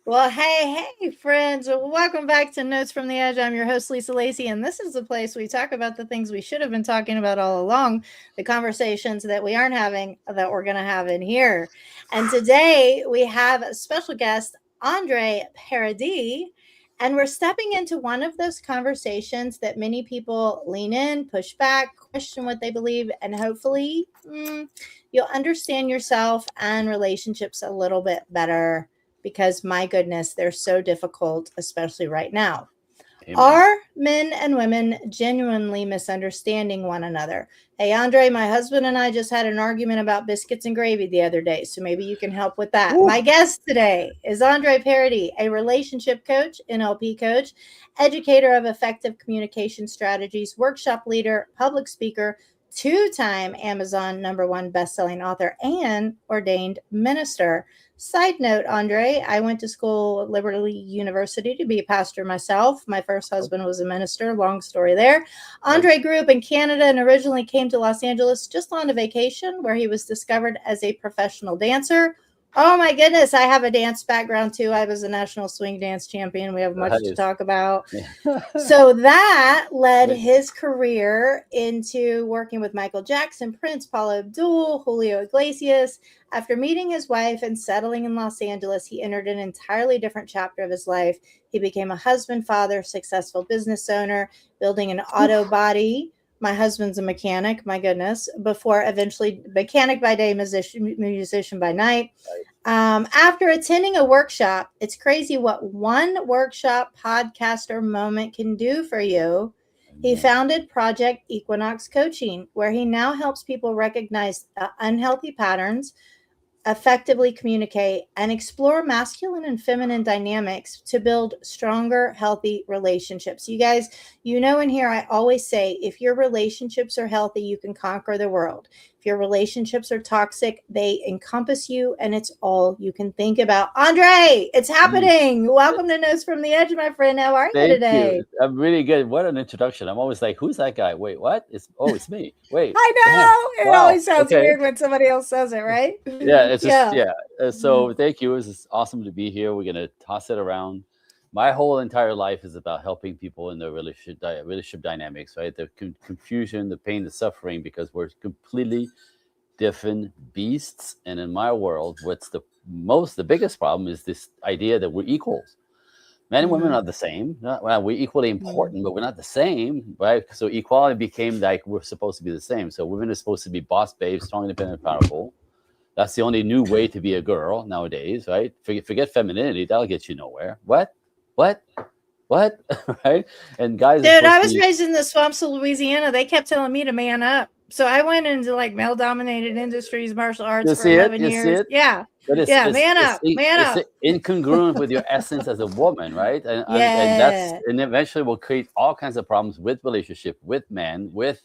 Well, hey, friends. Welcome back to Notes from the Edge. I'm your host, Lisa Lacy, and this is the place we talk about the things we should have been talking about all along, the conversations that we aren't having that we're going to have in here. And today we have a special guest, Andre Paradis, and we're stepping into one of those conversations that many people lean in, push back, question what they believe, and hopefully you'll understand yourself and relationships a little bit better because my goodness, they're so difficult, especially right now. Amen. Are men and women genuinely misunderstanding one another? Hey, Andre, my husband and I just had an argument about biscuits and gravy the other day, so maybe you can help with that. Woo. My guest today is Andre Paradis, a relationship coach, NLP coach, educator of effective communication strategies, workshop leader, public speaker, two-time Amazon #1 best-selling author, and ordained minister. Side note, Andre, I went to school at Liberty University to be a pastor myself. My first husband was a minister. Long story there. Yep. Andre grew up in Canada and originally came to Los Angeles just on a vacation where he was discovered as a professional dancer. Oh my goodness, I have a dance background too. I was a national swing dance champion. We have much to Nice. talk about. Yeah. So that led Wait. his career into working with Michael Jackson, Prince, Paula Abdul, Julio Iglesias. After meeting his wife and settling in Los Angeles, he entered an entirely different chapter of his life. He became a husband, father, successful business owner, building an auto Oof. body. My husband's a mechanic, my goodness, before eventually mechanic by day, musician by night. Right. After attending a workshop, it's crazy what one workshop, podcast, or moment can do for you. He Amen. founded Project Equinox Coaching, where he now helps people recognize unhealthy patterns, effectively communicate, and explore masculine and feminine dynamics to build stronger, healthy relationships. You guys, in here, I always say if your relationships are healthy, you can conquer the world. If your relationships are toxic, they encompass you, and it's all you can think about. Andre, it's Mm. happening. Welcome to Notes from the Edge, my friend. How are you Thank you. today? I'm really good. What an introduction. I'm always like, who's that guy? Wait, what? It's me. Wait, I damn. know. It Wow. always sounds Okay. weird when somebody else says it, right? Yeah, it's just Yeah. yeah. So thank you. It's just awesome to be here. We're gonna toss it around. My whole entire life is about helping people in their relationship dynamics, right? The confusion, the pain, the suffering, because we're completely different beasts. And in my world, the biggest problem is this idea that we're equals. Men and women Mm-hmm. are the same. Well, we're equally Mm-hmm. important, but we're not the same, right? So equality became like we're supposed to be the same. So women are supposed to be boss babes, strong, independent, powerful. That's the only new way to be a girl nowadays, right? Forget femininity. That'll get you nowhere. What? What? Right? And guys are Dude, supposed I to was be. raised in the swamps of Louisiana. They kept telling me to man up. So I went into like male dominated industries, martial arts You for see it? 11 You see years. it? Yeah. But Yeah. Man up. Man it's up. incongruent with your essence as a woman, right? Yeah. And eventually will create all kinds of problems with relationship, with men, with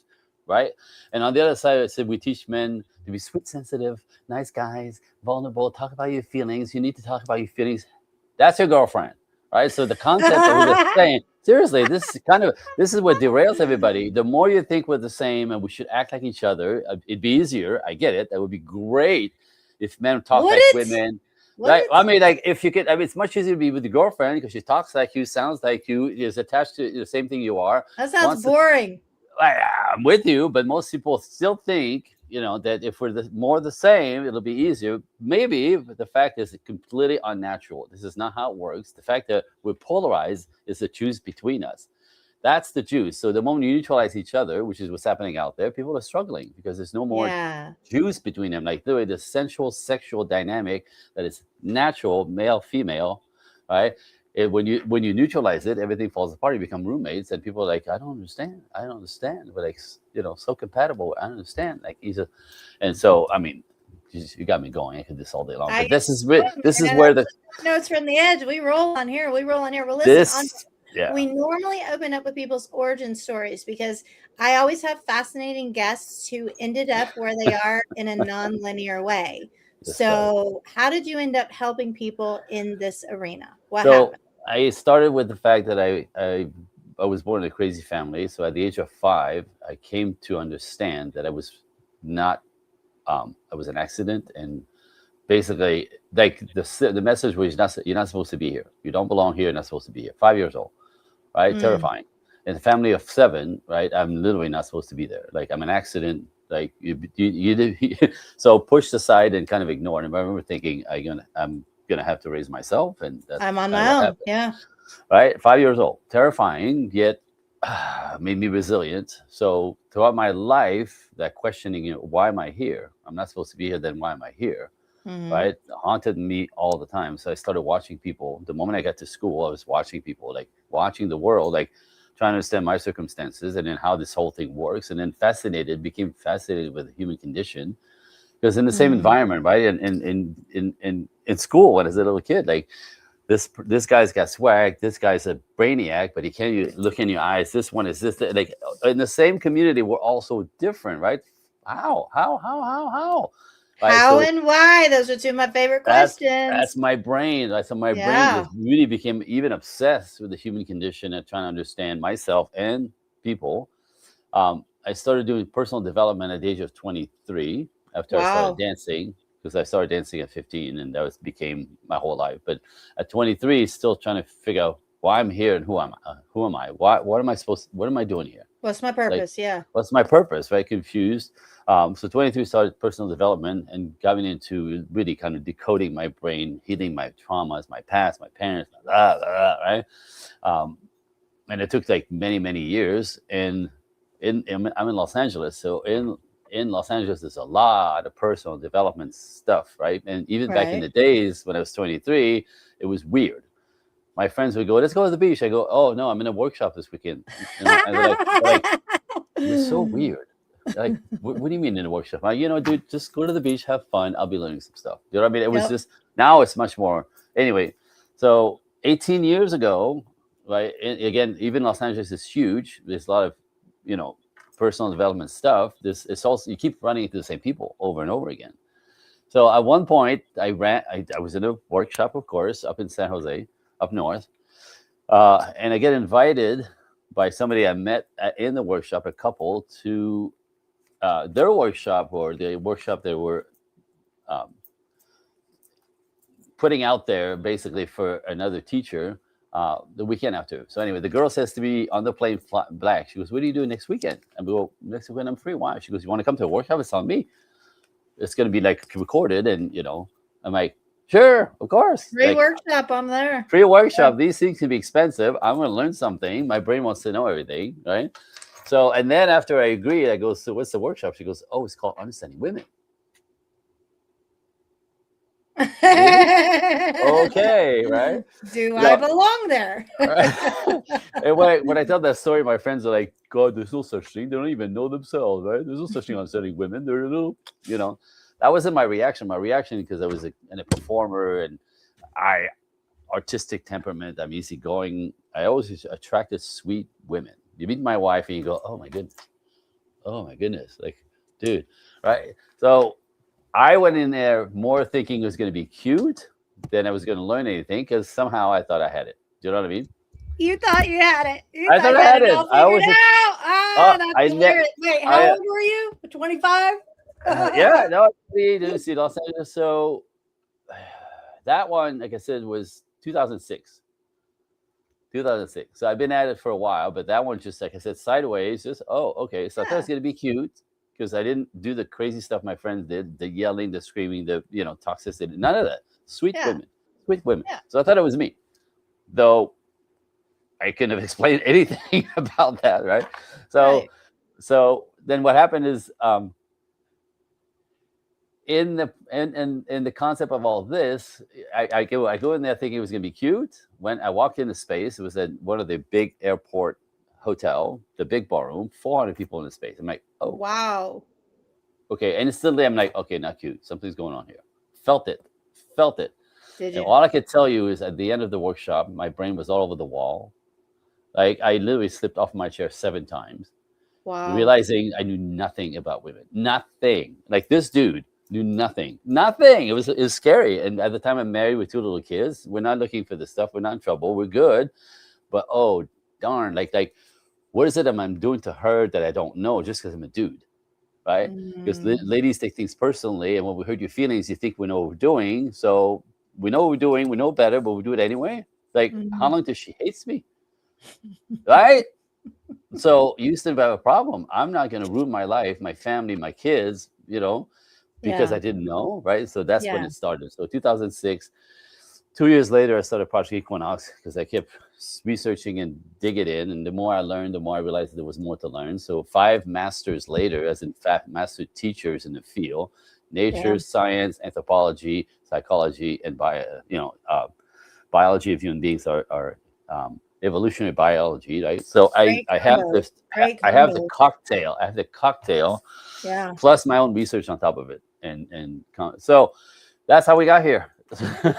right. And on the other side, I said we teach men to be sweet, sensitive, nice guys, vulnerable. Talk about your feelings. You need to talk about your feelings. That's your girlfriend, right? So the concept that we're the same. Seriously, this is what derails everybody. The more you think we're the same and we should act like each other, it'd be easier. I get it. That would be great if men talk Would like it? women. Would Like it? I mean, like if you could, I mean, it's much easier to be with your girlfriend because she talks like you, sounds like you, is attached to the same thing you are. That sounds Wants to boring. like, I'm with you, but most people still think, that if we're more the same, it'll be easier. Maybe, but the fact is it's completely unnatural. This is not how it works. The fact that we're polarized is the choose between us. That's the juice. So the moment you neutralize each other, which is what's happening out there, people are struggling because there's no more Yeah. juice between them. Like the sensual sexual dynamic that is natural, male, female, right? When you neutralize it, everything falls apart. You become roommates, and people are like, I don't understand. I don't understand. But like, so compatible. I don't understand. Like and so I mean, you got me going. I could do this all day long. I But know, this is man. where That's the notes from the edge. We roll on here. We roll on here. Well, listen, on this yeah. we normally open up with people's origin stories because I always have fascinating guests who ended up where they are in a non-linear way. This does. So, how did you end up helping people in this arena? What So happened? I started with the fact that I was born in a crazy family. So at the age of 5, I came to understand that I was not I was an accident, and basically, like the message was you're not supposed to be here. You don't belong here. You're not supposed to be here. 5 years old, right? Mm. Terrifying. In a family of 7, right? I'm literally not supposed to be there. Like I'm an accident. Like so pushed aside and kind of ignored. And I remember thinking, I'm gonna have to raise myself, and that's I'm on kind of my what own. happened. Yeah. Right, 5 years old, terrifying, yet made me resilient. So throughout my life, that questioning, why am I here? I'm not supposed to be here. Then why am I here? Hmm. Right, haunted me all the time. So I started watching people. The moment I got to school, I was watching people, like watching the world, like trying to understand my circumstances and then how this whole thing works. And then became fascinated with the human condition because in the same Mm. environment, right? In school when I was a little kid, like this guy's got swag. This guy's a brainiac, but he can't look in your eyes. This one is this. Like in the same community, we're all so different, right? How? Right. How So and why? Those are two of my favorite that's questions. my brain. Like, so my brain Yeah. just really became even obsessed with the human condition and trying to understand myself and people. I started doing personal development at the age of 23 after I started Wow. dancing because I started dancing at 15 and became my whole life. But at 23, still trying to figure out why I'm here and who am I? Who am I? What am I doing here? What's my Like, purpose? Yeah. what's my purpose? Right? Confused. So 23 started personal development and got me into really kind of decoding my brain, healing my traumas, my past, my parents, right? Um, and it took like many years. And I'm in Los Angeles, so in Los Angeles, there's a lot of personal development stuff, right? And even back in Right. the days when I was 23, it was weird. My friends would go, "Let's go to the beach." I go, "Oh no, I'm in a workshop this weekend." And they're like, "You're so weird." Like, what do you mean in a workshop? Like, dude, just go to the beach, have fun. I'll be learning some stuff. You know what I mean? It was Yep. just now it's much more. Anyway, so 18 years ago, right? And again, even Los Angeles is huge. There's a lot of, you know, personal development stuff. This it's also you keep running into the same people over and over again. So at one point, I was in a workshop, of course, up in San Jose, up north, and I get invited by somebody I met in the workshop, a couple, to their workshop or the workshop they were um, putting out there basically for another teacher the weekend after. So anyway, the girl says to me on the plane black, she goes, "What are you doing next weekend?" And we go, "Next weekend I'm free." Why? She goes, "You want to come to a workshop?" It's on me. It's going to be like recorded. And, I'm like, sure, of course. Free Like, workshop. I'm there. free workshop. These things can be expensive. I'm going to learn something. My brain wants to know everything. Right. So, and then after I agree, I go, "So what's the workshop?" She goes, "Oh, it's called Understanding Women." Really? Okay, right? Do I So, belong there? and when I tell that story, my friends are like, "God, there's no such thing. They don't even know themselves, right? There's no such thing on studying women. They're a little, you know." That wasn't my reaction. My reaction, because I was a performer and I artistic temperament. I'm easygoing. I always attracted sweet women. You meet my wife and you go, oh my goodness, like, dude, right? So I went in there more thinking it was going to be cute than I was going to learn anything because somehow I thought I had it. Do you know what I mean? You thought you had it. You I thought thought you I had had it it. all I figured was, out. Ah, that's I, hilarious. Wait, how I, old were you? 25? yeah, no, see Los Angeles. So that one, like I said, was 2006. 2006. So I've been at it for a while, but that one just, like I said, sideways. Just okay. So I thought it was Yeah. gonna be cute because I didn't do the crazy stuff my friends did, the yelling, the screaming, the toxicity, none of that. Sweet Yeah. women, sweet women. Yeah. So I thought it was me, though I couldn't have explained anything about that, right? So, Right. so then what happened is, in the concept of all this, I go in there thinking it was gonna be cute. When I walked into space, it was at one of the big airport hotel, the big ballroom, 400 people in the space. I'm like, oh, Wow. okay. And instantly I'm like, okay, not cute. Something's going on here. Felt it, felt it. Did And you? all I could tell you is at the end of the workshop, my brain was all over the wall. Like I literally slipped off my chair 7 times, Wow. realizing I knew nothing about women. Nothing. Like this dude knew nothing. Nothing. It was scary. And at the time I'm married with 2 little kids. We're not looking for this stuff. We're not in trouble. We're good. But darn, like what is it I'm doing to her that I don't know just because I'm a dude? right? Because ladies take things personally, and when we hurt your feelings, you think we know what we're doing. So we know what we're doing, we know better, but we do it anyway. Like, how long does she hate me, right? So you still have a problem. I'm not going to ruin my life, my family, my kids, because I didn't know, right? So that's when it started. So 2006, 2 years later, I started Project Equinox because I kept researching and digging in. And the more I learned, the more I realized there was more to learn. So 5 masters later, as in fact, master teachers in the field, nature, science, anthropology, psychology, and biology of human beings are evolutionary biology, right? So I have this, I have the cocktail. I have the cocktail, plus my own research on top of it, and so that's how we got here.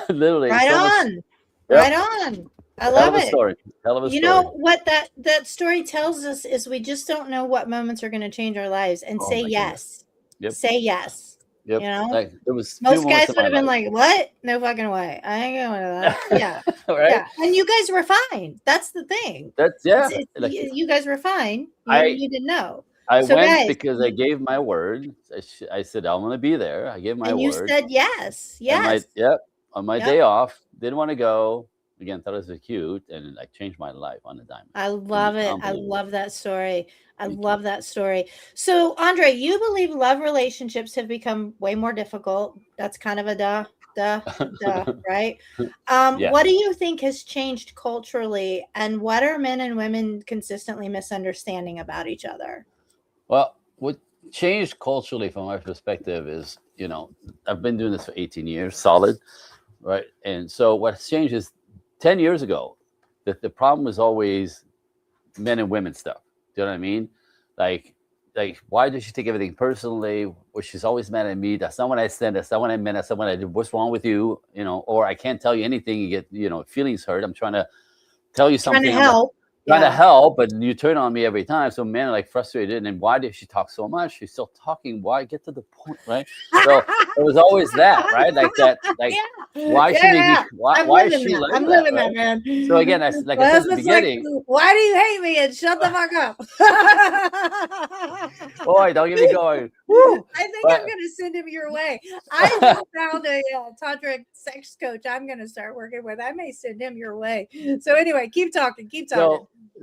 Literally, right on. I love it. Story. Hell of a story. You know what that story tells us is we just don't know what moments are going to change our lives, and say yes. Yep. Say yes. Yep. You know, like, there was most guys would have been like, "What? No fucking way! I ain't going to that." Yeah, right? Yeah. And you guys were fine. That's the thing. That's you guys were fine. You didn't know. I went because I gave my word. I said I'm going to be there. I gave my word. And you said yes. Yes. On my day off, didn't want to go. Again, thought it was cute, and it changed my life on a dime. I love it. I love that story. I love that story. So, Andre, you believe love relationships have become way more difficult. That's kind of a duh, right? What do you think has changed culturally, and what are men and women consistently misunderstanding about each other? Well, what changed culturally from my perspective is, I've been doing this for 18 years, solid, right? And so what's changed is 10 years ago, that the problem was always men and women stuff. Do you know what I mean? Like, why does she take everything personally? Or she's always mad at me. That's not what I said. That's not what I meant. That's not what I did. What's wrong with you? Or I can't tell you anything. You get, feelings hurt. I'm trying to tell you something. Trying to help. Trying to help, but you turn on me every time. So men are like frustrated. And why did she talk so much? She's still talking. Why? Get to the point, right? So it was always that, right? Like that. Like why should he? Why is she like that? I'm living that, man. So again, I said at the beginning. Like, why do you hate me? And shut the fuck up. Boy, don't get me going. Woo. I think I'm going to send him your way. I just found a tantric sex coach I'm going to start working with. I may send him your way. So anyway, keep talking.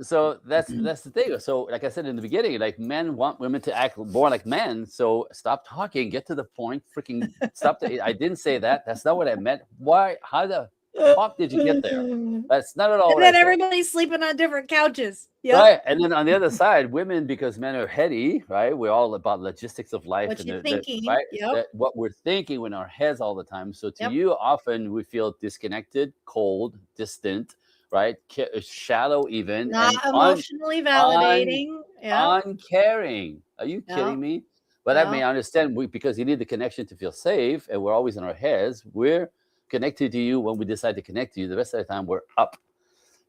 So that's the thing. So like I said in the beginning, like men want women to act more like men. So stop talking, get to the point, freaking stop. I didn't say that. That's not what I meant. Why? How the fuck did you get there? That's not at all. And then everybody's sleeping on different couches. Yep. Right. And then on the other side, women, because men are heady, right? We're all about logistics of life. What you're thinking. Right? Yep. What we're thinking in our heads all the time. So to you, often we feel disconnected, cold, distant, right? Shallow even. Not emotionally validating. Uncaring. Are you kidding me? But I mean, I understand because you need the connection to feel safe, and we're always in our heads. We're connected to you when we decide to connect to you. The rest of the time, we're up.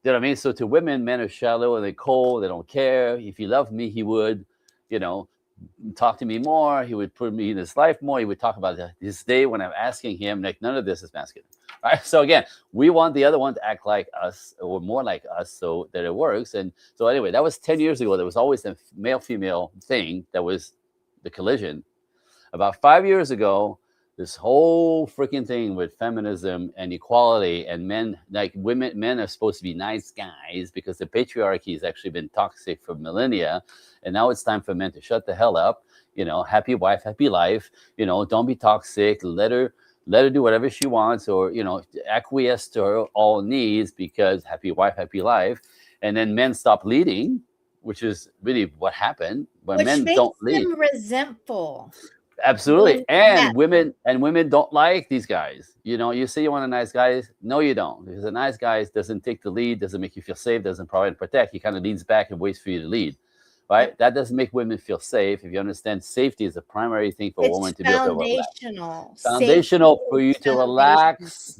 You know what I mean? So to women, men are shallow and they're cold. They don't care. If he loved me, he would, talk to me more. He would put me in his life more. He would talk about his day when I'm asking him. Like, none of this is masculine. All right. So again, we want the other one to act like us or more like us so that it works. And so anyway, that was 10 years ago. There was always a male-female thing that was the collision. About 5 years ago, this whole freaking thing with feminism and equality and men, like women, men are supposed to be nice guys because the patriarchy has actually been toxic for millennia. And now it's time for men to shut the hell up, happy wife, happy life, don't be toxic, let her do whatever she wants, or, acquiesce to her all needs because happy wife, happy life. And then men stop leading, which is really what happened when men don't lead. Them resentful. Absolutely. And women don't like these guys. You say you want a nice guy. No, you don't. Because a nice guy doesn't take the lead, doesn't make you feel safe, doesn't provide and protect. He kind of leans back and waits for you to lead. Right? That doesn't make women feel safe. If you understand, safety is the primary thing for a woman to be able to relax. Foundational for you to relax,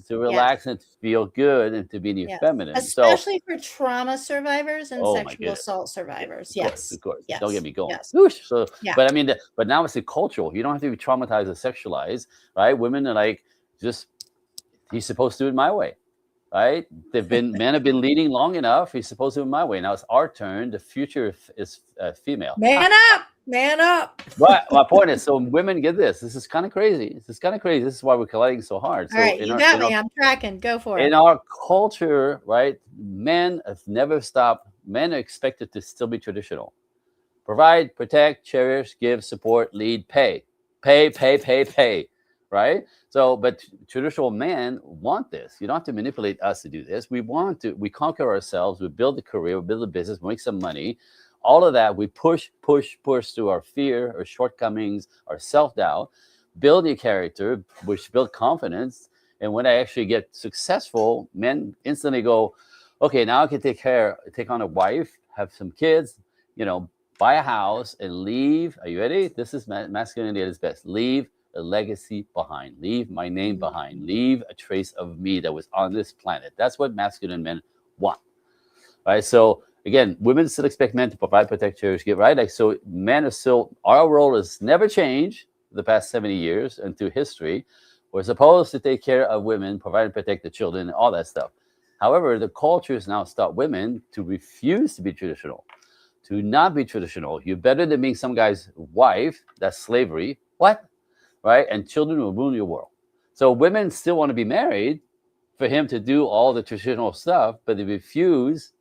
and to feel good and to be feminine. Especially for trauma survivors and sexual assault survivors. Yes. Of course. Yes. Don't get me going. Yes. So, but I mean, but now it's cultural. You don't have to be traumatized or sexualized, right? Women are like, he's supposed to do it my way. Right? Men have been leading long enough. He's supposed to be my way. Now it's our turn. The future is female. Man up. Man up. But my point is, so women get this. This is kind of crazy. This is kind of crazy. This is why we're colliding so hard. All So right, you got me. I'm tracking. Go for in it. our culture, right? Men have never stopped. Men are expected to still be traditional. Provide, protect, cherish, give, support, lead, pay. Pay. Right? So, but traditional men want this. You don't have to manipulate us to do this. We conquer ourselves, we build a career, we build a business, we make some money. All of that, we push through our fear, our shortcomings, our self doubt, build your character, which build confidence. And when I actually get successful, men instantly go, okay, now I can take on a wife, have some kids, buy a house and leave. Are you ready? This is masculinity at its best. Leave a legacy behind. Leave my name behind. Leave a trace of me that was on this planet. That's what masculine men want. Right? So again, women still expect men to provide, protect, cherish, give, right? Like, so men are still, our role has never changed the past 70 years and through history. We're supposed to take care of women, provide and protect the children, and all that stuff. However, the culture has now taught women to refuse to be traditional, to not be traditional. You're better than being some guy's wife. That's slavery. What? Right? And children will ruin your world. So women still want to be married for him to do all the traditional stuff, but they refuse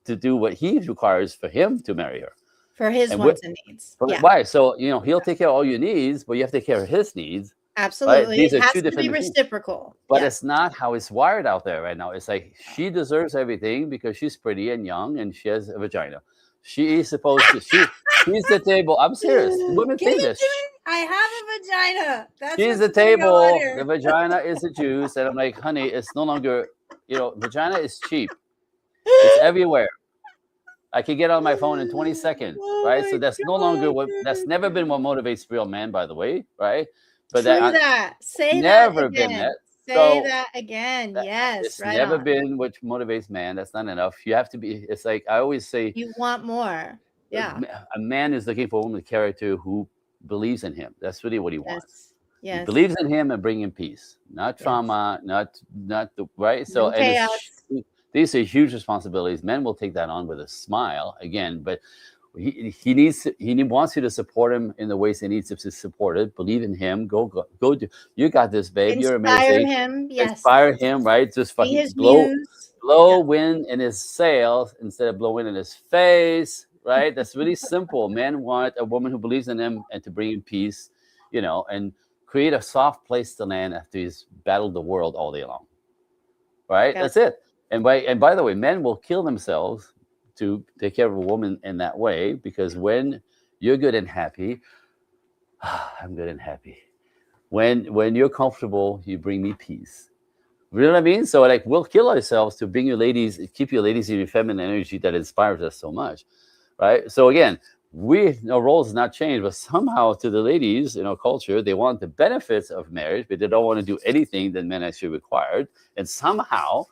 to do what he requires for him to marry her. For his wants and needs. Yeah. Why? So, he'll take care of all your needs, but you have to take care of his needs. Absolutely. Right? These it are has two to be different reciprocal. But it's not how it's wired out there right now. It's like she deserves everything because she's pretty and young and she has a vagina. She is supposed to. She's the table. I'm serious. Women Give think it this. to me. I have a vagina. That's She's the table. The vagina is the juice. And I'm like, honey, it's no longer. Vagina is cheap. It's everywhere. I can get on my phone in 20 seconds, right? So that's no longer what. That's never been what motivates real men, by the way, right? But that. Say never that again. been that. Say that again. Yes. It's never been what motivates man. That's not enough. You have to be. It's like I always say. You want more. Yeah. A man is looking for a woman with character who believes in him. That's really what he wants. Yes. He believes in him and bring him peace, not trauma, not the right. So no chaos. These are huge responsibilities. Men will take that on with a smile again, but he wants you to support him in the ways he needs to support it. Believe in him. Go do. You got this, babe. You're amazing. Inspire him. Yes. Inspire him. Right. Just fucking blow wind in his sails instead of blow wind in his face. Right. That's really simple. Men want a woman who believes in him and to bring him peace. And create a soft place to land after he's battled the world all day long. Right. That's it. And by the way, men will kill themselves to take care of a woman in that way, because when you're good and happy, I'm good and happy. When you're comfortable, you bring me peace. You know what I mean? So like we'll kill ourselves to bring you ladies, keep you ladies in your feminine energy that inspires us so much, right? So again, our roles have not changed, but somehow to the ladies in our culture, they want the benefits of marriage, but they don't want to do anything that men actually required, and somehow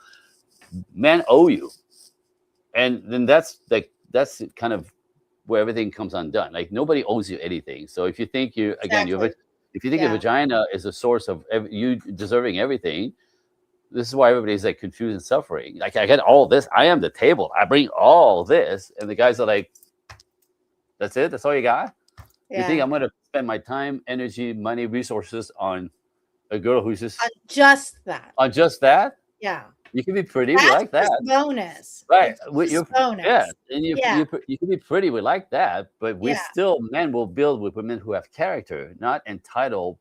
men owe you. And then that's kind of where everything comes undone. Like nobody owes you anything. So if you think if you think a vagina is a source of you deserving everything, this is why everybody's like confused and suffering. Like I get all this. I am the table. I bring all this, and the guys are like, "That's it. That's all you got." Yeah. You think I'm going to spend my time, energy, money, resources on a girl who's just on just that? Yeah. You can be pretty. We like that. Bonus. Right. Bonus. Yeah. And you can be pretty. We like that. But men will build with women who have character, not entitled,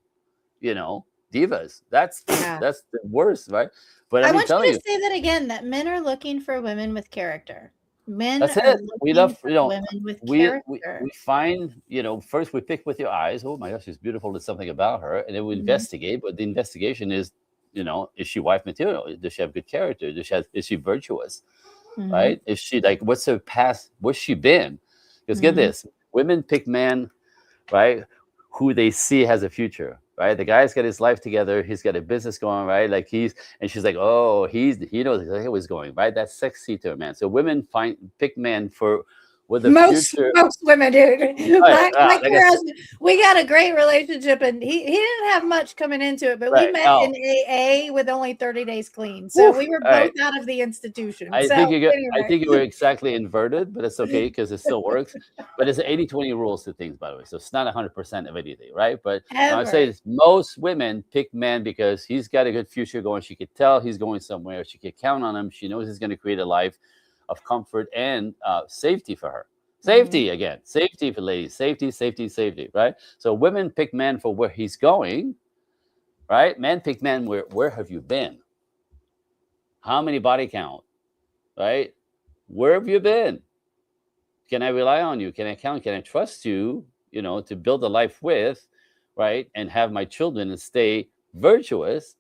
divas. That's the worst, right? But I want you to say that again, that men are looking for women with character. Men that's are it. We love, women with character. We find, first we pick with your eyes. Oh my gosh, she's beautiful. There's something about her. And then we investigate. But the investigation is, is she wife material? Does she have good character? Is she virtuous? Right? Is she like, what's her past? What's she been? Because get this, women pick men, right, who they see has a future, right? The guy's got his life together. He's got a business going, right? Like and she's like, oh, he knows exactly what's going, right? That's sexy to a man. So women pick men for with the Most future. women, dude. Right, My like I queer said, husband, we got a great relationship, and he didn't have much coming into it, but we right. met Oh, in AA with only 30 days clean. So whew, we were all right. both out of the institution. I So think I anyway. think you were exactly inverted, but it's okay because it still works. But it's 80-20 rules to things, by the way. So it's not 100% of anything, right? But when I say Ever. this, most women pick men because he's got a good future going. She could tell he's going somewhere. She could count on him. She knows he's going to create a life of comfort and safety for her. Mhm. Safety again, safety for ladies, safety, safety, safety, right? So women pick men for where he's going, right? Men pick men where have you been? How many body count, right? Where have you been? Can I rely on you? Can I count? Can I trust you, to build a life with, right? And have my children and stay virtuous?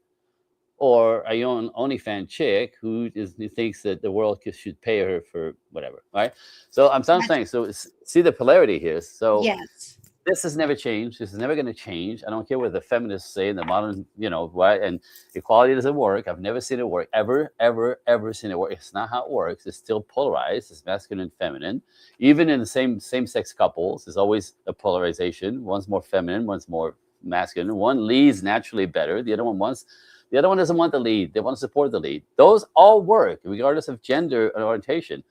Or are you an OnlyFans chick who thinks that the world should pay her for whatever, right? So I'm Gotcha. saying, so see the polarity here. So Yes. this has never changed. This is never going to change. I don't care what the feminists say in the modern, right? And equality doesn't work. I've never seen it work ever, ever, ever seen it work. It's not how it works. It's still polarized. It's masculine and feminine. Even in the same sex couples, there's always a polarization. One's more feminine, one's more masculine. One leads naturally better. The other one wants. The other one doesn't want the lead. They want to support the lead. Those all work, regardless of gender and orientation.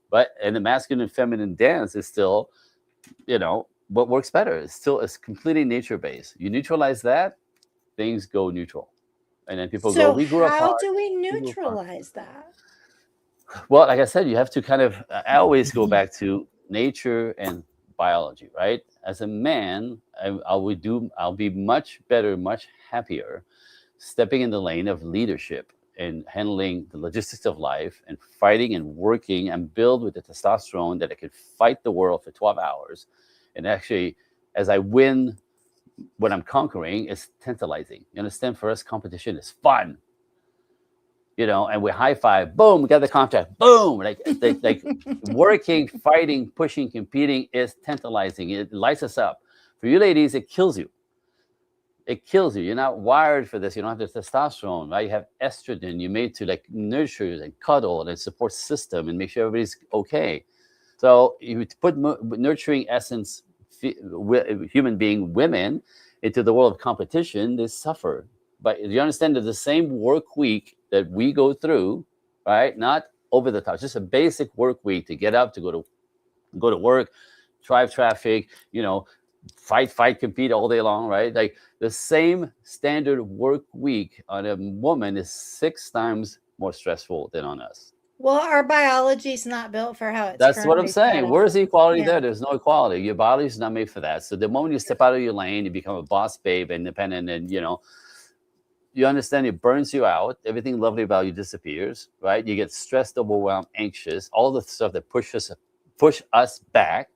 But and the masculine and feminine dance is still, what works better. It's completely nature based. You neutralize that, things go neutral. And then people go, So we grew how apart. do we We grew apart. neutralize that? Well, like I said, you have to kind of, I always go back to nature and biology, right? As a man, I'll be much better, much happier stepping in the lane of leadership and handling the logistics of life and fighting and working and build with the testosterone that I could fight the world for 12 hours. And actually, as I win, what I'm conquering is tantalizing. You understand? For us, competition is fun. And we high five, boom, we got the contract, boom. Like working, fighting, pushing, competing is tantalizing. It lights us up. For you ladies, it kills you. It kills you. You're not wired for this. You don't have the testosterone, right? You have estrogen. You're made to like nurture and cuddle and support system and make sure everybody's okay. So you put nurturing essence, human being women into the world of competition, they suffer. But you understand that the same work week that we go through, right? Not over the top, just a basic work week to get up, to go to work, drive traffic, fight, compete all day long, right? Like the same standard work week on a woman is 6 times more stressful than on us. Well, our biology's not built for how it's That's what I'm currently set saying. up. Where's the equality Yeah. there? There's no equality. Your body's not made for that. So the moment you step out of your lane, you become a boss babe, independent, and you understand it burns you out. Everything lovely about you disappears, right? You get stressed, overwhelmed, anxious, all the stuff that push us back.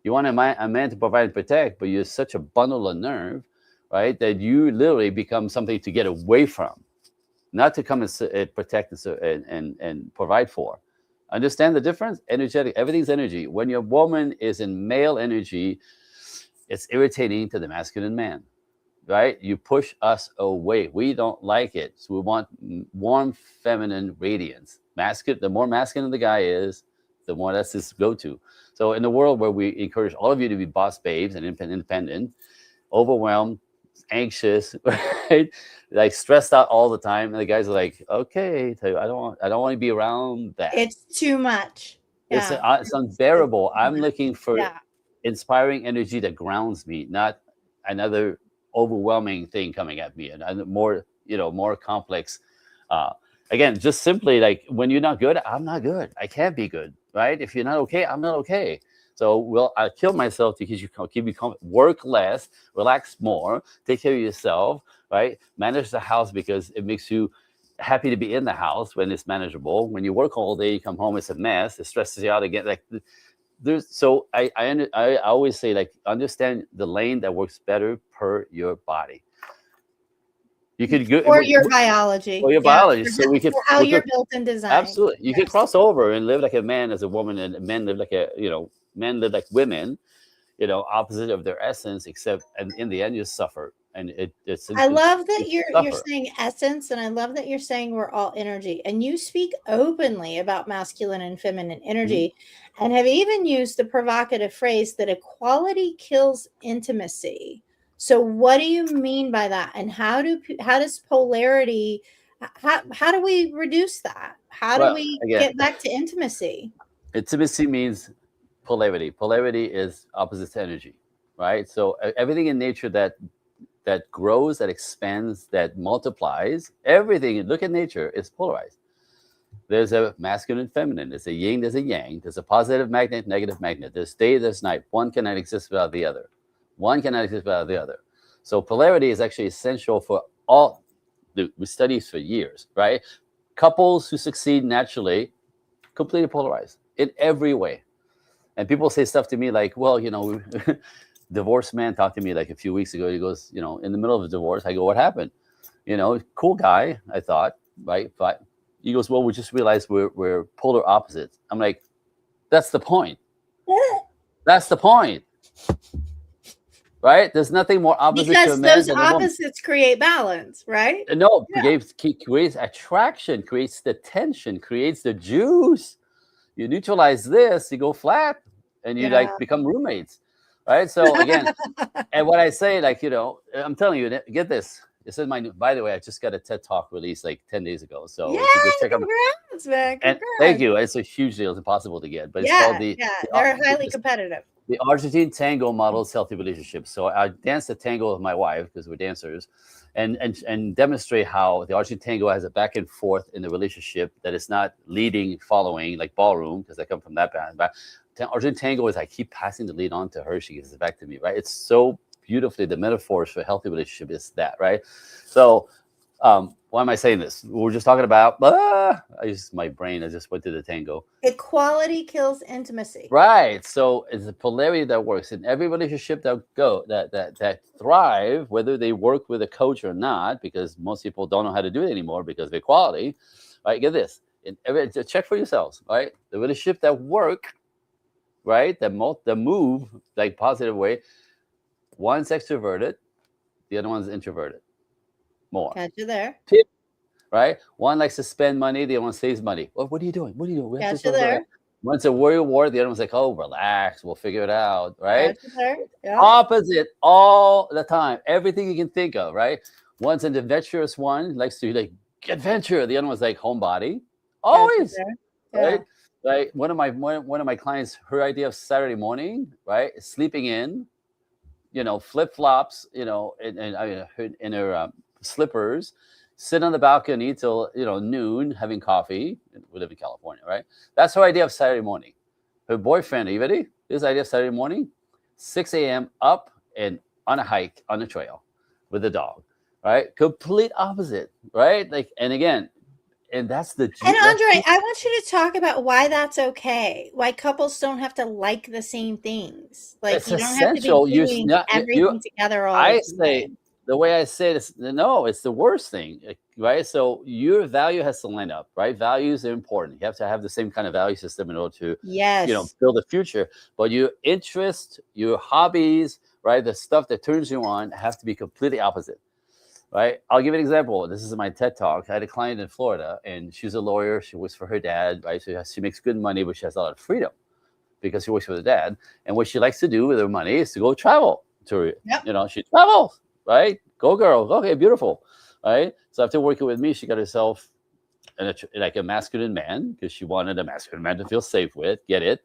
You want a man to provide and protect, but you're such a bundle of nerve, right? That you literally become something to get away from, not to come and protect and provide for. Understand the difference? Energetic, everything's energy. When your woman is in male energy, it's irritating to the masculine man, right? You push us away. We don't like it. So we want warm, feminine radiance. The more masculine the guy is, the more that's his go-to. So in the world where we encourage all of you to be boss babes and independent, overwhelmed, anxious, right? Like stressed out all the time, and the guys are like, "Okay, I don't want to be around that. It's too much. Yeah. It's unbearable. I'm looking for Yeah. inspiring energy that grounds me, not another overwhelming thing coming at me, and more complex. Again, just simply like when you're not good, I'm not good. I can't be good, right? If you're not okay, I'm not okay. So, I kill myself to keep you work less, relax more, take care of yourself, right? Manage the house because it makes you happy to be in the house when it's manageable. When you work all day, you come home, it's a mess. It stresses you out again. Like I always say, like, understand the lane that works better per your body. You could go Or your biology. or your Yeah. biology. So we could For how we you're could built and designed. absolutely you could Yes. cross over and live like a man as a woman, and men live like men live like women. opposite of their essence, except, and in the end you suffer, and it's I love that you you're suffer. saying essence, and I love that you're saying we're all energy, and you speak openly about masculine and feminine Mhm. energy, and have even used the provocative phrase that equality kills intimacy. So, what do you mean by that? And how does polarity? How do we reduce that? How do Well, we again, get back to intimacy? intimacy means polarity. Polarity is opposite to energy, right? So everything in nature that grows, that expands, that multiplies, everything, look at nature, is polarized. There's a masculine and feminine. There's a yin, there's a yang. There's a positive magnet, negative magnet. There's day, there's night. One cannot exist without the other. One cannot exist without the other. So polarity is actually essential for all. We study for years, right? Couples who succeed naturally, completely polarized in every way. And people say stuff to me like, well, divorced man talked to me like a few weeks ago. He goes, in the middle of a divorce, I go, what happened? Cool guy, I thought, right? But he goes, well, we just realized we're polar opposites. I'm like, that's the point. That's the point. Right? There's nothing more opposite to a Because man those than a woman. opposites create balance, right? No, Yeah. creates attraction, creates the tension, creates the juice. You neutralize this, you go flat, and you Yeah. like become roommates. Right? So again, and what I say, like, I'm telling you, get this. This is by the way, I just got a TED Talk released like 10 days ago. So Yay, if you go check out, congrats, man. and thank Congrats. you. It's a huge deal. It's impossible to get, but it's called Yeah, the, yeah. the, They're highly the, competitive. the Argentine Tango Models Healthy Relationships. So I danced the tango with my wife because we're dancers, and demonstrate how the Argentine Tango has a back and forth in the relationship that is not leading, following like ballroom, because I come from that band. But Argentine Tango is I keep passing the lead on to her, she gives it back to me, right? It's so beautifully, the metaphors for a healthy relationship is that, right? So why am I saying this? We're just talking about my brain, I just went to the tango. Equality kills intimacy. Right. So it's a polarity that works in every relationship that thrive, whether they work with a coach or not, because most people don't know how to do it anymore because of equality. Right. Get this. Check for yourselves. Right. The relationship that work, right, that move like positive way, one's extroverted, the other one's introverted. More. Catch you there. Right? One likes to spend money, the other one saves money. What are you doing? What are you doing? We have to Catch you talk about that. there. One's a worry war, the other one's like, oh, relax, we'll figure it out, right? Catch you there. Yeah. Opposite all the time, everything you can think of, right? One's an adventurous one, likes to like adventure. The other one's like homebody, Catch you always, there. right? Yeah. Like one of my clients, her idea of Saturday morning, right? Sleeping in, flip flops, in her slippers, sit on the balcony till noon, having coffee. We live in California, right? That's her idea of Saturday morning. Her boyfriend, are you ready? His idea of Saturday morning, 6 a.m. up and on a hike on the trail with a dog, right? Complete opposite, right? Like, and again, and that's the And Andre, I want you to talk about why that's okay. Why couples don't have to like the same things. Like it's you don't have to be essential. doing everything together all I the say time. the way I say it is no, it's the worst thing, right? So your value has to line up, right? Values are important. You have to have the same kind of value system in order to, Yes. build a future. But your interest, your hobbies, right, the stuff that turns you on have to be completely opposite, right? I'll give you an example. This is my TED Talk. I had a client in Florida, and she's a lawyer. She works for her dad, right? So she makes good money, but she has a lot of freedom because she works for her dad. And what she likes to do with her money is to go travel. Yep. She travels, right? Go girl. Okay, beautiful, right? So after working with me, she got herself like a masculine man because she wanted a masculine man to feel safe with. Get it?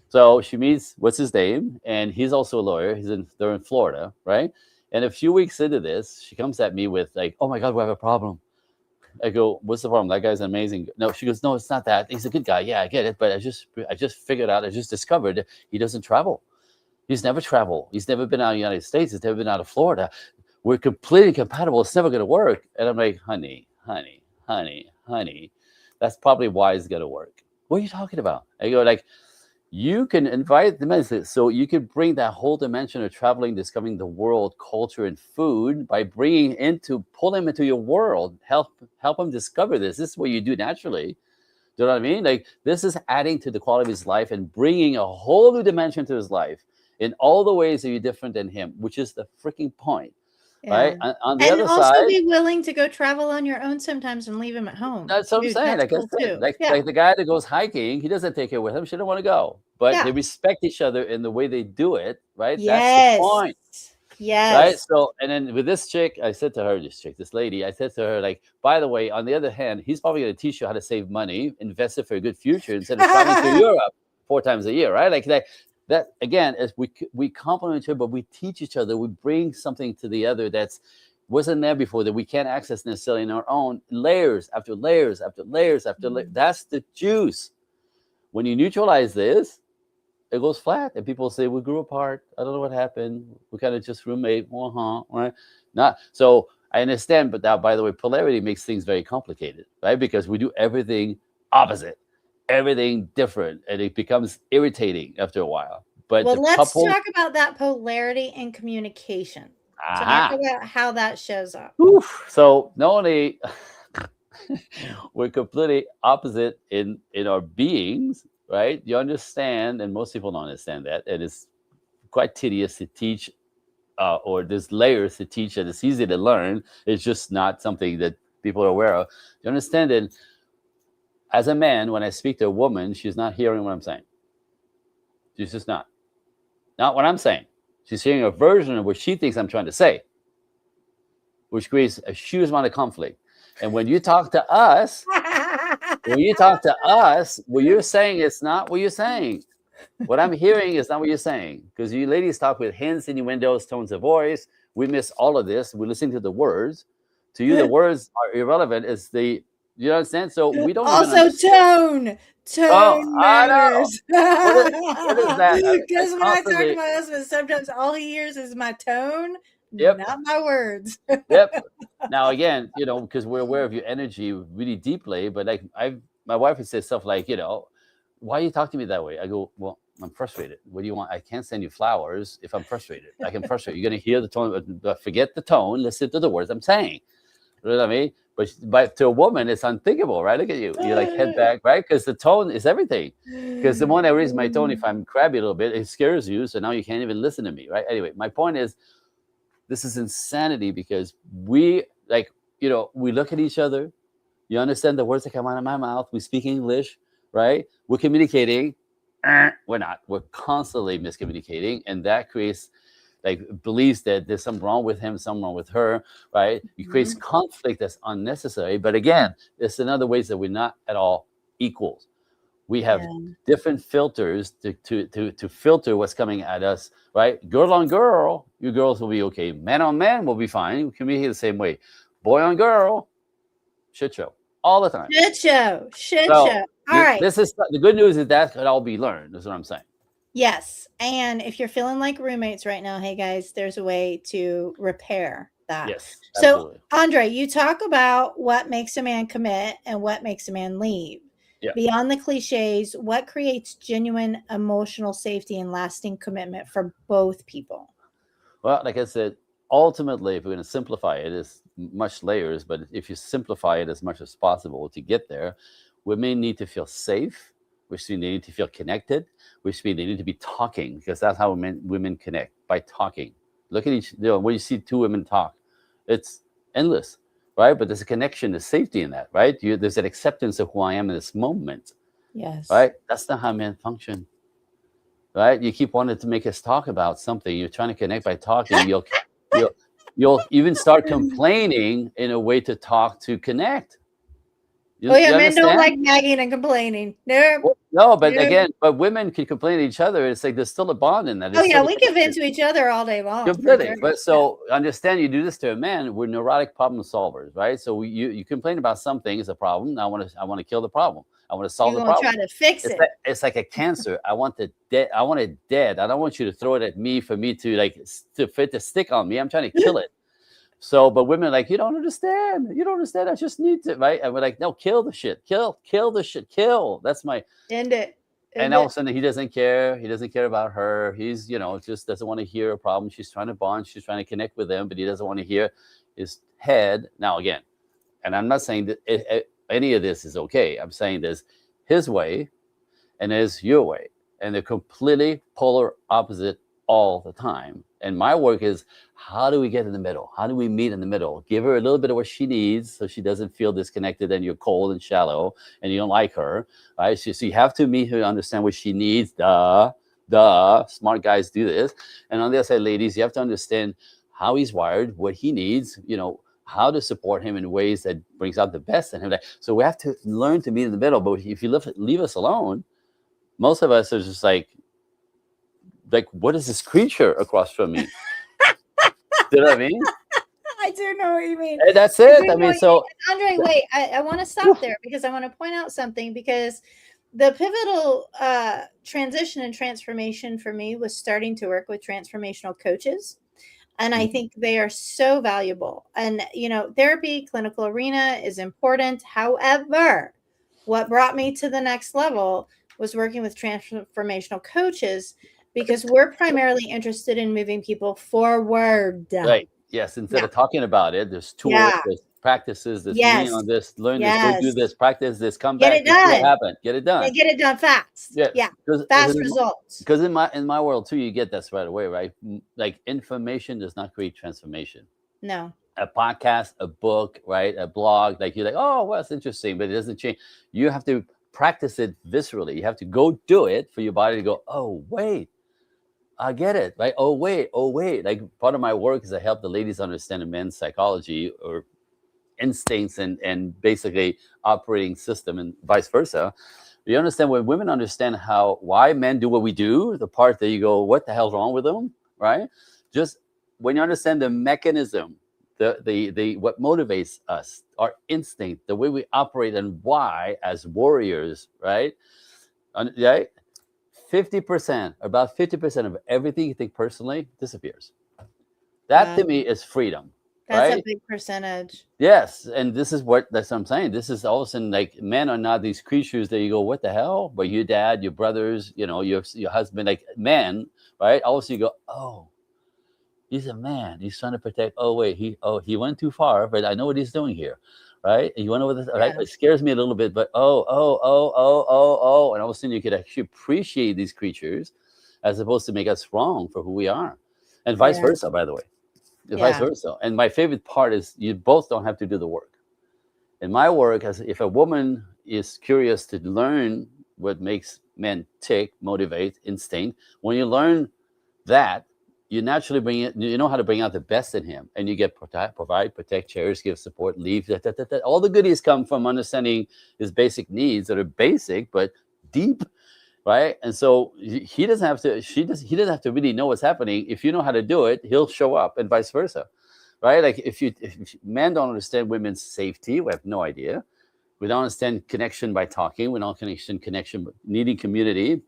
So she meets what's his name, and he's also a lawyer. They're in Florida, right? And a few weeks into this, she comes at me with like, "Oh my God, we have a problem." I go, "What's the problem? That guy's amazing." No, she goes, "No, it's not that. He's a good guy. Yeah, I get it, but I just figured out. I just discovered he doesn't travel. He's never traveled. He's never been out of the United States. He's never been out of Florida. We're completely compatible. It's never going to work." And I'm like, honey, that's probably why it's going to work. What are you talking about? I go like, you can invite the men, so you can bring that whole dimension of traveling, discovering the world, culture, and food by pull them into your world, help them discover this. This is what you do naturally. Do you know what I mean? Like this is adding to the quality of his life and bringing a whole new dimension to his life. in all the ways that you're different than him, which is the freaking point, Yeah. right? On the And other also side, be willing to go travel on your own sometimes and leave him at home. that's what I'm Dude, saying. that's Like I cool said, too. like Yeah. like the guy that goes hiking, he doesn't take her with him. She don't want to go, but they Yeah. respect each other in the way they do it, right? That's the Yes. point. Right. Yes. So, and then with this chick, I said to her, this lady, I said to her, like, by the way, on the other hand, he's probably going to teach you how to save money, invest it for a good future instead of traveling to Europe 4 times a year, right? Like that again, as we complement each other, but we teach each other, we bring something to the other that's wasn't there before that we can't access necessarily in our own layers after layers after layers after layers. That's the juice. When you neutralize this, it goes flat, and people say we grew apart. I don't know what happened. We kind of just roommate. Right? Not so. I understand, but that, by the way, polarity makes things very complicated, right? Because we do everything opposite, everything different, and it becomes irritating after a while. But well, the let's couple, talk about that polarity in communication. Talk aha. about how that shows up. Oof. So not only we're completely opposite in our beings, right? You understand, and most people don't understand that, and it's quite tedious to teach, or there's layers to teach, and it's easy to learn. It's just not something that people are aware of. You understand that as a man, when I speak to a woman, she's not hearing what I'm saying. She's just not what I'm saying. She's hearing a version of what she thinks I'm trying to say, which creates a huge amount of conflict. And when you talk to us, what you're saying is not what you're saying. What I'm hearing is not what you're saying, because you ladies talk with hints, innuendos, tones of voice. We miss all of this. We listen to the words. To you, the words are irrelevant. It's the, you understand? So we don't even Also, understand. tone I know. matters. What is that? Because when I talk to my husband, sometimes all he hears is my tone, Yep. not my words. Yep. Now again, because we're aware of your energy really deeply, but like my wife would say stuff like, why you talk to me that way? I go, well, I'm frustrated. What do you want? I can't send you flowers if I'm frustrated. I can frustrate. You're gonna hear the tone, but forget the tone. Listen to the words I'm saying. You know what I mean? But to a woman, it's unthinkable, right? Look at you. You're like head back, right? Because the tone is everything. Because the moment I raise my tone, if I'm crabby a little bit, it scares you. So now you can't even listen to me, right? Anyway, my point is, this is insanity, because we we look at each other. You understand the words that come out of my mouth. We speak English, right? We're communicating. We're not. We're constantly miscommunicating, and that creates beliefs that there's something wrong with him, something wrong with her, right? It creates conflict that's unnecessary. But again, it's another ways that we're not at all equals. We have different filters to filter what's coming at us, right? Girl on girl, you girls will be okay. Man on man will be fine. We communicate the same way. Boy on girl, shit show all the time. Shit show. All right. This is the good news is that could all be learned. That's what I'm saying. Yes. And if you're feeling like roommates right now, hey guys, there's a way to repair that. Yes. So, Absolutely. Andre, you talk about what makes a man commit and what makes a man leave. Yeah. Beyond the cliches, what creates genuine emotional safety and lasting commitment for both people? Well, like I said, ultimately, if we're going to simplify it, it's much layers, but if you simplify it as much as possible to get there, women need to feel safe, which means they need to feel connected, which means they need to be talking, because that's how women connect, by talking. Look at when you see two women talk, it's endless, right? But there's a connection, there's safety in that, right? There's an acceptance of who I am in this moment. Yes. Right? That's not how men function. Right? You keep wanting to make us talk about something. You're trying to connect by talking. You'll even start complaining in a way to talk to connect. Men don't like nagging and complaining. Nope. No, but again, women can complain to each other. It's like there's still a bond in that. We give in to each other all day long. Completely. But so understand, you do this to a man. We're neurotic problem solvers, right? So you complain about something is a problem. I want to kill the problem. I want to solve the problem. Try to fix it. It's like a cancer. I want it dead. I don't want you to throw it at me for me to fit the stick on me. I'm trying to kill it. So, but women are like, you don't understand. You don't understand. I just need to, right? And we're like, no, kill the shit. Kill the shit. Kill. That's my end it. And all of a sudden, he doesn't care. He doesn't care about her. He's, just doesn't want to hear a problem. She's trying to bond. She's trying to connect with him, but he doesn't want to hear his head. Now, again, and I'm not saying that any of this is okay. I'm saying there's his way and there's your way. And they're completely polar opposite all the time. And my work is, how do we get in the middle? How do we meet in the middle? Give her a little bit of what she needs so she doesn't feel disconnected and you're cold and shallow and you don't like her, right? So you have to meet her, understand what she needs. Duh. Smart guys do this. And on the other side, ladies, you have to understand how he's wired, what he needs, how to support him in ways that brings out the best in him. So we have to learn to meet in the middle. But if you leave us alone, most of us are just like, what is this creature across from me? Do you know what I mean? I do know what you mean. And that's it. I mean, so Andre, wait, I want to stop there because I want to point out something, because the pivotal transition and transformation for me was starting to work with transformational coaches. And I think they are so valuable. And, therapy, clinical arena is important. However, what brought me to the next level was working with transformational coaches, because we're primarily interested in moving people forward. Right. Yes. Instead of talking about it, there's tools, there's practices, there's lean on this, learn this, go do this, practice this, come back, get it done. What happened. Get it done. Get it done fast. Yeah. Fast results. Because in my world too, you get this right away, right? Like, information does not create transformation. No. A podcast, a book, right? A blog, like you're like, oh, well, that's interesting, but it doesn't change. You have to practice it viscerally. You have to go do it for your body to go, oh, wait. I get it, right? Oh, wait. Like, part of my work is I help the ladies understand a man's psychology or instincts and basically operating system, and vice versa. You understand, when women understand why men do what we do, the part that you go, what the hell's wrong with them, right? Just when you understand the mechanism, the what motivates us, our instinct, the way we operate, and why as warriors, right? Right? 50%, about 50% of everything you think personally disappears. That to me is freedom. That's right? a big percentage. Yes, and that's what I'm saying. This is all of a sudden, like, men are not these creatures that you go, what the hell? But your dad, your brothers, your husband, like men, right? All of a sudden you go, oh, he's a man. He's trying to protect. Oh wait, he went too far, but I know what he's doing here, right? And you went over this, right? It scares me a little bit, but and all of a sudden you could actually appreciate these creatures, as opposed to make us wrong for who we are, and vice versa. By the way. Vice versa. And my favorite part is you both don't have to do the work. In my work, if a woman is curious to learn what makes men tick, motivate, instinct, when you learn that, you naturally you know how to bring out the best in him, and you get provide, protect, cherish, give support, leave. All the goodies come from understanding his basic needs that are basic but deep. Right. And so he doesn't have to, he doesn't have to really know what's happening. If you know how to do it, he'll show up, and vice versa. Right. Like, if men don't understand women's safety, we have no idea. We don't understand connection by talking. We don't understand connection, needing community,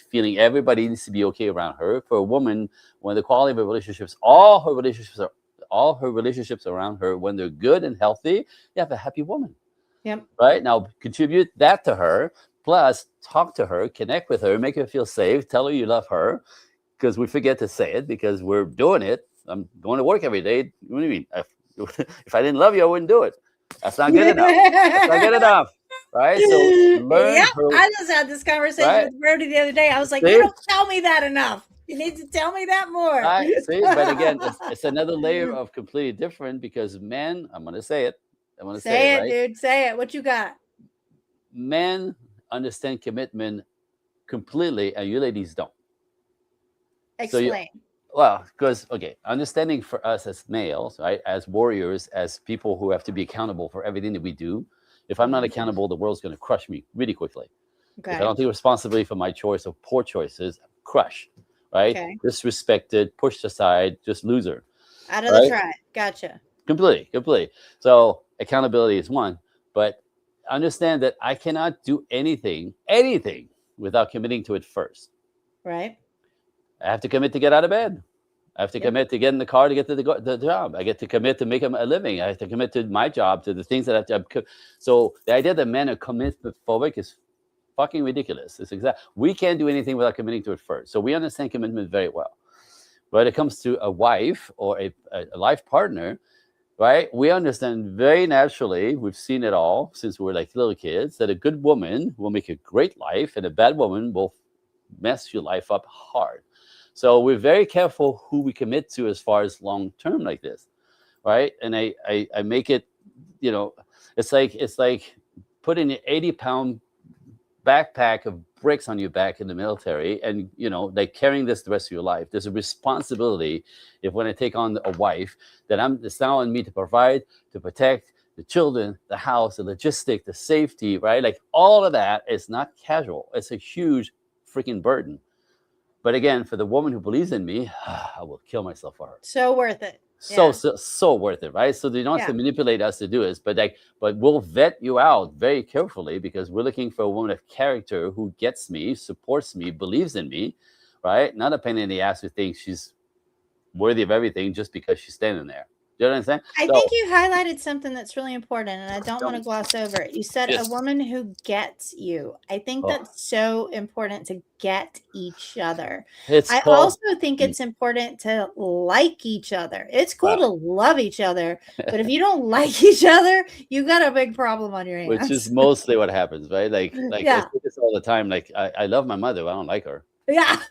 feeling everybody needs to be okay around her. For a woman, when the quality of her relationships, all her relationships around her, when they're good and healthy, you have a happy woman. Yep. Right. Now contribute that to her. Plus, talk to her, connect with her, make her feel safe, tell her you love her, because we forget to say it because we're doing it. I'm going to work every day. What do you mean? If I didn't love you, I wouldn't do it. That's not good enough. That's not good enough. Right? So learn her. I just had this conversation with Brody the other day. I was like, you don't tell me that enough. You need to tell me that more. Right? See? But again, it's another layer of completely different, because men, I'm going to say it. Say it, dude. Say it. What you got? Men understand commitment completely, and you ladies don't. Explain. Because understanding for us as males, right, as warriors, as people who have to be accountable for everything that we do. If I'm not accountable, the world's going to crush me really quickly. Okay. If I don't take responsibility for my choice or poor choices, crush, right? Okay. Disrespected, pushed aside, just loser. Out of the tribe. Gotcha. Completely. So accountability is one, but understand that I cannot do anything without committing to it first. Right. I have to commit to get out of bed. I have to commit to get in the car to get to the job. I get to commit to make a living. I have to commit to my job, to the things that I have to. So the idea that men are commitment phobic is fucking ridiculous. It's we can't do anything without committing to it first. So we understand commitment very well. When it comes to a wife or a life partner, right? We understand very naturally, we've seen it all since we were like little kids, that a good woman will make a great life and a bad woman will mess your life up hard. So we're very careful who we commit to as far as long term like this, right? And I make it, you know, it's like putting an 80-pound backpack of bricks on your back in the military, and like carrying this the rest of your life. There's a responsibility, if when I take on a wife, that it's now on me to provide, to protect the children, the house, the logistic, the safety, right? Like all of that is not casual. It's a huge freaking burden. But again, for the woman who believes in me, I will kill myself for her. So worth it. So worth it, right? So they don't have to manipulate us to do this, but we'll vet you out very carefully, because we're looking for a woman of character who gets me, supports me, believes in me, right? Not a pain in the ass who thinks she's worthy of everything just because she's standing there. Do you understand? I think you highlighted something that's really important, and I don't want to gloss over it. You said a woman who gets you. I think that's so important, to get each other. I also think it's important to like each other. It's cool to love each other, but if you don't like each other, you got a big problem on your hands. Which is mostly what happens, right? Like I say this all the time. Like I love my mother, but I don't like her. Yeah.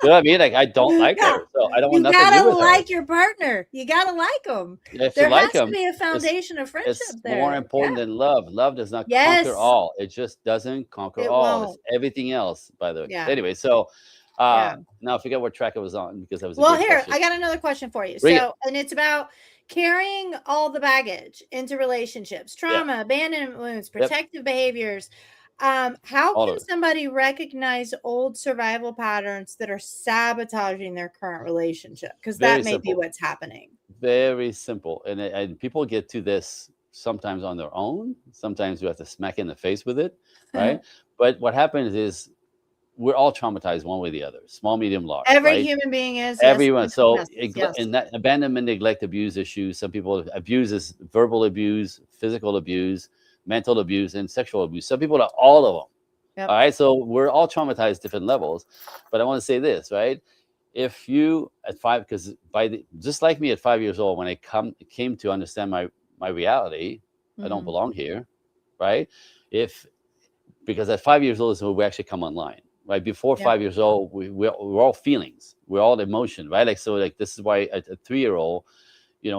You know what I mean? Like I don't like her, so I don't want nothing to do with her. You gotta like your partner. You gotta like them. If there you like has them, to be a foundation of friendship. It's there. more important than love. Love does not conquer all. It just doesn't conquer all. It's everything else, by the way. Anyway, so now I forget what track I was on, because I was. Well, here I got another question for you. And it's about carrying all the baggage into relationships, trauma, abandonment wounds, protective behaviors. How can somebody recognize old survival patterns that are sabotaging their current relationship? Because that may be what's happening. Very simple. And people get to this sometimes on their own. Sometimes you have to smack in the face with it, right? But what happens is we're all traumatized one way or the other, small, medium, large. Every human being is. Everyone. And that abandonment, neglect, abuse issues. Some people abuse is verbal abuse, physical abuse, mental abuse, and sexual abuse. Some people are all of them. All right. So we're all traumatized different levels. But I want to say this, right? If you at 5, because just like me at 5 years old, when I came to understand my reality, I don't belong here, right? Because at 5 years old is when we actually come online, right? Before 5 years old, we're all feelings, we're all emotion, right? Like so, like this is why a 3-year-old,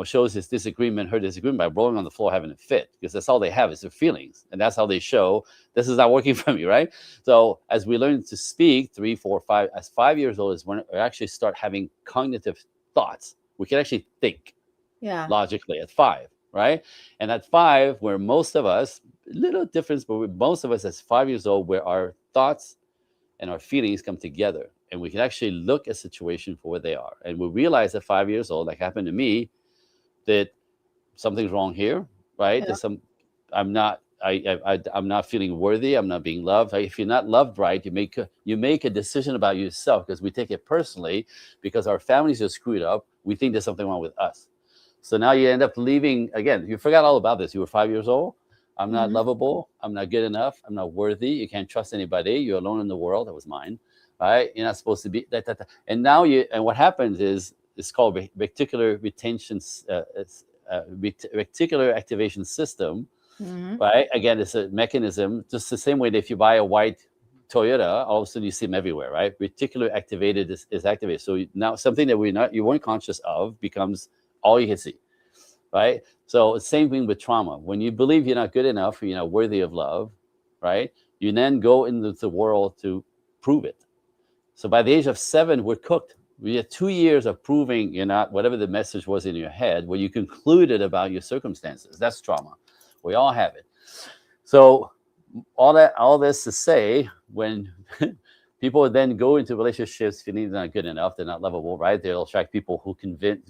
shows his disagreement, her disagreement by rolling on the floor, having a fit, because that's all they have is their feelings. And that's how they show this is not working for me, right? So as we learn to speak, 3, 4, 5, as 5 years old is when we actually start having cognitive thoughts. We can actually think logically at 5, right? And at 5, where most of us, little difference, but most of us as 5 years old, where our thoughts and our feelings come together, and we can actually look at a situation for what they are. And we realize at 5 years old, like happened to me, that something's wrong here, right? There's I'm not feeling worthy. I'm not being loved. If you're not loved right, you make a decision about yourself, because we take it personally, because our families are screwed up. We think there's something wrong with us. So now you end up leaving again. You forgot all about this. You were 5 years old. I'm not lovable. I'm not good enough. I'm not worthy. You can't trust anybody. You're alone in the world. That was mine. Right? You're not supposed to be that. And now and what happens is, it's called reticular retention, reticular activation system, right? Again, it's a mechanism, just the same way that if you buy a white Toyota, all of a sudden you see them everywhere, right? Reticular activated is activated. So now something that you weren't conscious of becomes all you can see, right? So same thing with trauma. When you believe you're not good enough, or you're not worthy of love, right? You then go into the world to prove it. So by the age of 7, we're cooked. We had 2 years of proving you're not whatever the message was in your head, where you concluded about your circumstances. That's trauma. We all have it. So all this to say, when people then go into relationships feeling they're not good enough, they're not lovable, right? They'll attract people who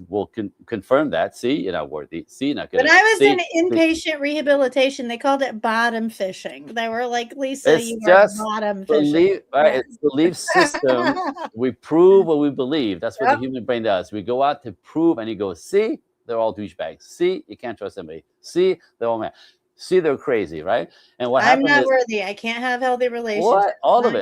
will confirm that. See, you're not worthy. See, you're not good enough. When I was in inpatient rehabilitation, they called it bottom fishing. They were like, Lisa, you are bottom fishing. Right? It's belief system. We prove what we believe. That's what the human brain does. We go out to prove, and you go, see, they're all douchebags. See, you can't trust somebody. See, they're all mad. See, they're crazy, right? And what happens I'm not worthy. I can't have healthy relationships. What? All of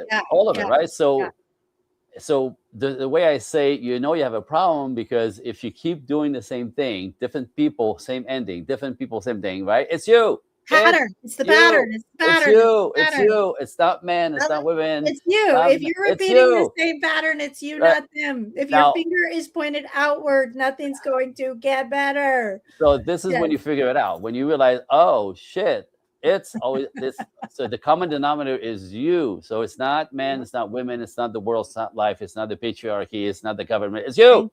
it, right? So the way I say, you have a problem, because if you keep doing the same thing, different people, same ending, different people, same thing, right? It's you. pattern. It's the you. pattern. It's the It's pattern. It's you. the It's pattern. you. It's not men. It's not women. It's you. If you're It's repeating the you. same pattern, it's you, Right. not them. If your Now, finger is pointed outward, nothing's going to get better. so this is Yes. when you figure it out. When you realize, oh shit, it's always this. So the common denominator is you. So it's not men. It's not women. It's not the world. It's not life. It's not the patriarchy. It's not the government. It's you.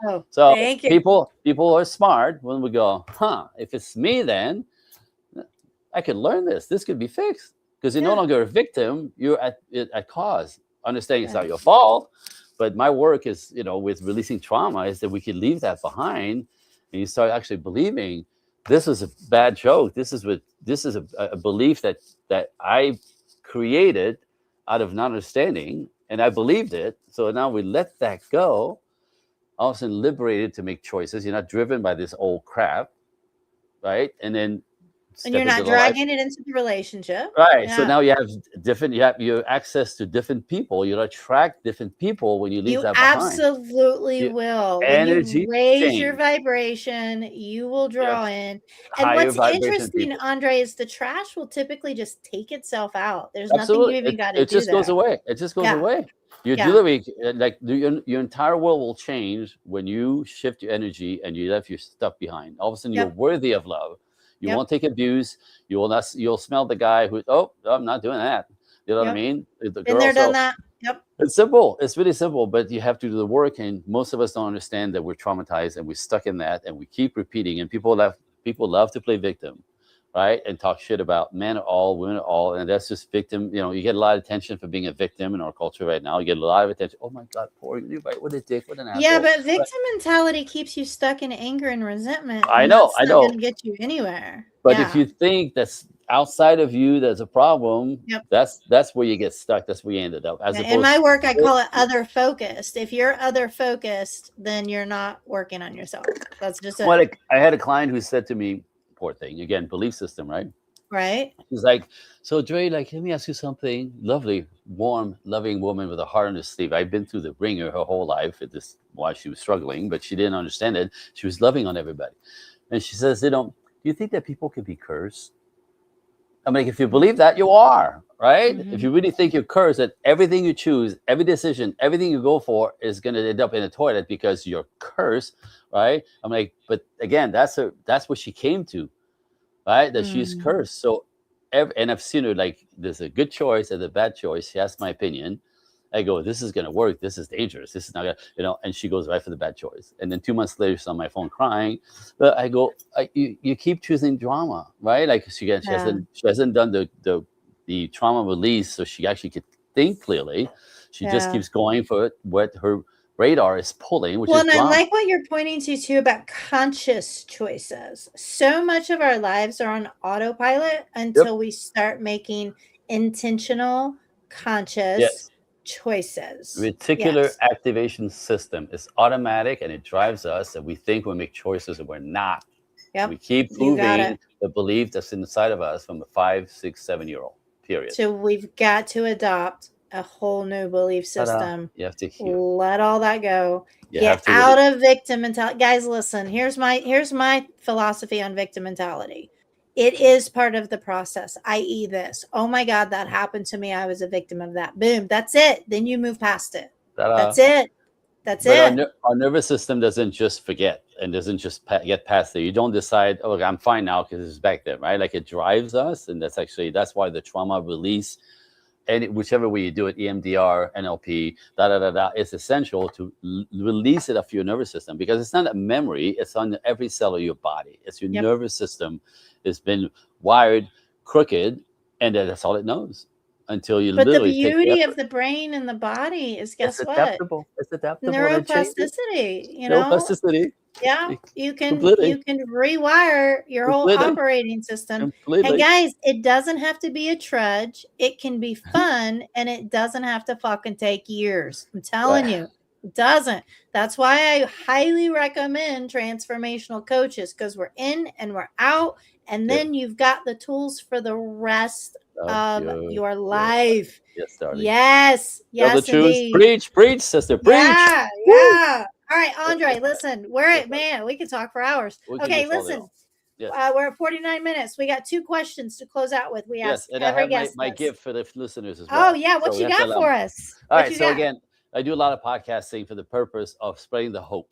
Oh, So thank you. people are smart when we go, if it's me, then I could learn this. This could be fixed because you're no longer a victim. You're at cause. Understanding it's not your fault, but my work is, with releasing trauma, is that we can leave that behind, and you start actually believing this is a bad joke. This is a belief that I created out of not understanding, and I believed it. So now we let that go. All of a sudden, liberated to make choices. You're not driven by this old crap, right? And then. And you're not dragging it into the relationship. Right. Yeah. So now you have your access to different people. You'll attract different people when you leave that behind. Absolutely will. When you raise your vibration, you will draw in. And what's interesting, Andre, is the trash will typically just take itself out. There's nothing you even got to do. It just goes away. It just goes away. Your jewelry, your entire world will change when you shift your energy and you left your stuff behind. All of a sudden, you're worthy of love. You won't take abuse. You will not. You'll smell the guy who. Oh, I'm not doing that. You know what I mean? Been there, done that. Yep. It's simple. It's really simple, but you have to do the work. And most of us don't understand that we're traumatized and we're stuck in that, and we keep repeating. And people love to play victim, right? And talk shit about men are all, women are all, and that's just victim. You get a lot of attention for being a victim in our culture right now. You get a lot of attention. Oh my God, poor you, right? What a dick, what an asshole. Yeah, but victim mentality keeps you stuck in anger and resentment. I know. That's not going to get you anywhere. But if you think that's outside of you, there's a problem. That's where you get stuck. That's where you ended up. In my work, I call it other focused. If you're other focused, then you're not working on yourself. That's just it. Well, I had a client who said to me, poor thing, again, belief system, right? Right. He's like, so Dre, let me ask you something. Lovely, warm, loving woman with a heart on her sleeve. I've been through the ringer her whole life. This why she was struggling, but she didn't understand it. She was loving on everybody. And she says, do you think that people can be cursed? I'm like, if you believe that, you are, right? Mm-hmm. If you really think you're cursed, that everything you choose, every decision, everything you go for is going to end up in a toilet because you're cursed, right? I'm like, but again, that's what she came to, right? That she's cursed. So, and I've seen her, like, there's a good choice and a bad choice. She asked my opinion. I go, this is going to work. This is dangerous. This is not going to, and she goes right for the bad choice. And then 2 months later, she's on my phone crying. But I go, you keep choosing drama, right? Like she hasn't done the trauma release, so she actually could think clearly. She just keeps going for what her radar is pulling, which is drama. I like what you're pointing to too about conscious choices. So much of our lives are on autopilot until we start making intentional, conscious choices. Reticular activation system is automatic, and it drives us, and we think we make choices and we're not. We keep proving the belief that's inside of us from a 5, 6, 7-year-old period. So we've got to adopt a whole new belief system. You have to heal. Let all that go. Get out of victim mentality. Guys, listen, here's my philosophy on victim mentality. It is part of the process, i.e. this. Oh my God, that happened to me. I was a victim of that. Boom. That's it. Then you move past it. That's it. That's it. Our nervous system doesn't just forget and doesn't just get past it. You don't decide, oh, I'm fine now because it's back then, right? Like it drives us. And that's why the trauma release, and whichever way you do it, EMDR, NLP, it's essential to release it off your nervous system because it's not a memory. It's on every cell of your body. It's your nervous system. It's been wired crooked, and that's all it knows until you literally take the beauty of the brain and the body is, guess what? It's adaptable. Neuroplasticity, Neuroplasticity. Yeah, you can rewire your whole operating system. And guys, it doesn't have to be a trudge. It can be fun, and it doesn't have to fucking take years. I'm telling you. It doesn't. That's why I highly recommend transformational coaches, because we're in and we're out, and then you've got the tools for the rest of your life. Yes, indeed. Preach, sister, preach. Yeah. All right, Andre, listen, we can talk for hours. Okay, listen. Yes. We're at 49 minutes. We got 2 questions to close out with. We Yes. ask And I every have my, guest my this. gift for the listeners as Oh well. yeah, So what we you have to got allow for 'em. us? All What right. you So got? again, I do a lot of podcasting for the purpose of spreading the hope.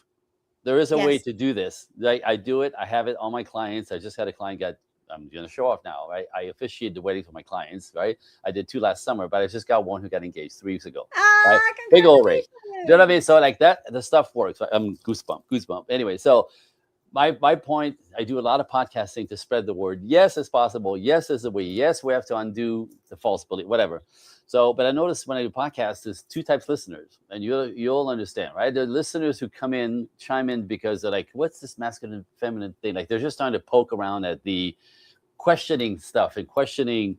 There is a way Yes. to do this. I do it. I have it on my clients. I just had a client get. I'm going to show off now, right? I officiate the weddings for my clients, right? I did 2 last summer, but I just got one who got engaged 3 weeks ago, right? Ah, Big old ring. Do you know what I mean? congratulations. So like that, the stuff works. Right? I'm goosebump. Anyway, so my point, I do a lot of podcasting to spread the word. Yes, it's possible. Yes, there's a way. Yes, we have to undo the false belief, whatever. So, but I noticed when I do podcasts, there's 2 types of listeners, and you'll understand, right? The listeners who chime in because they're like, "What's this masculine, feminine thing?" Like they're just trying to poke around at the questioning stuff and questioning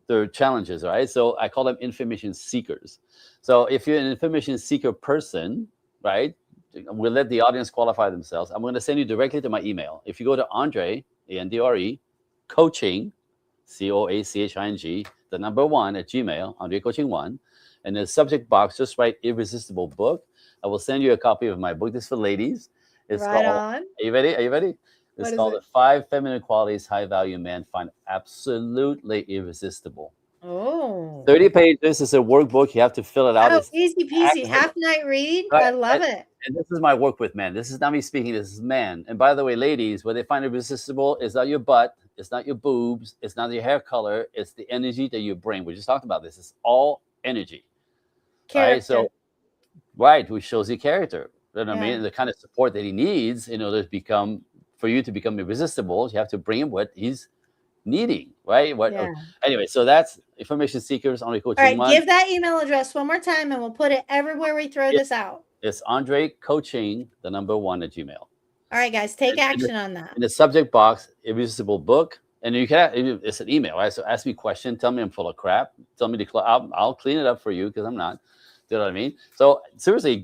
their challenges, right? So I call them information seekers. So if you're an information seeker person, right, we'll let the audience qualify themselves. I'm going to send you directly to my email. If you go to Andre, Andre, coaching, COACHING, the number 1 at Gmail, Andre Coaching 1, and in the subject box, just write Irresistible Book. I will send you a copy of my book. This is for ladies. It's Right called, on. are you ready? Are you ready? What It's is called it? The 5 Feminine Qualities High Value Men Find Absolutely Irresistible. Oh. 30 pages is a workbook. You have to fill it out. Oh, It's easy peasy. excellent. Half night read. Right. I love it. And this is my work with men. This is not me speaking. This is man. And by the way, ladies, what they find irresistible is not your butt. It's not your boobs. It's not your hair color. It's the energy that you bring. We just talked about this. It's all energy. Right. Character. So, right, which shows your character. You know what I mean? Yeah. And the kind of support that he needs in order to for you to become irresistible, you have to bring him what he's needing, right? Yeah. Anyway, so that's information seekers, Andre All Coaching right. 1. Give that email address one more time and we'll put it everywhere we throw this out. It's Andre Coaching, the number 1 at Gmail. All right, guys, take And action on that. in the subject box, Irresistible Book. And you can, it's an email, right? So ask me a question, tell me I'm full of crap, tell me to, I'll clean it up for you because I'm not. Do you know what I mean? So seriously,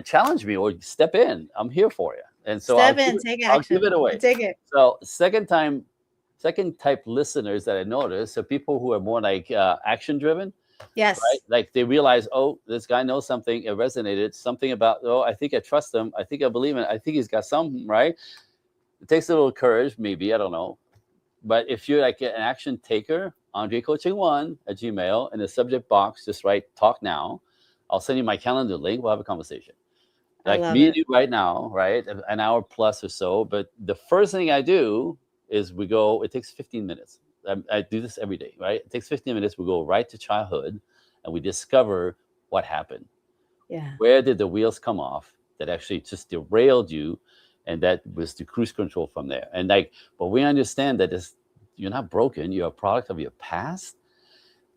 challenge me or step in. I'm here for you. And so Step in, take action. I'll give it away. Take it. So second type listeners that I noticed are people who are more like action driven. Yes. Right? Like they realize, oh, this guy knows something. It resonated. Something about, oh, I think I trust him. I think I believe in it. I think he's got something, right? It takes a little courage, maybe. I don't know. But if you're like an action taker, Andre Coaching 1 at Gmail, in the subject box, just write talk now. I'll send you my calendar link. We'll have a conversation. Like me and you right now, right? An hour plus or so. But the first thing I do is it takes 15 minutes. I do this every day, right? It takes 15 minutes. We go right to childhood and we discover what happened. Yeah. Where did the wheels come off that actually just derailed you? And that was the cruise control from there. And but we understand that you're not broken. You're a product of your past.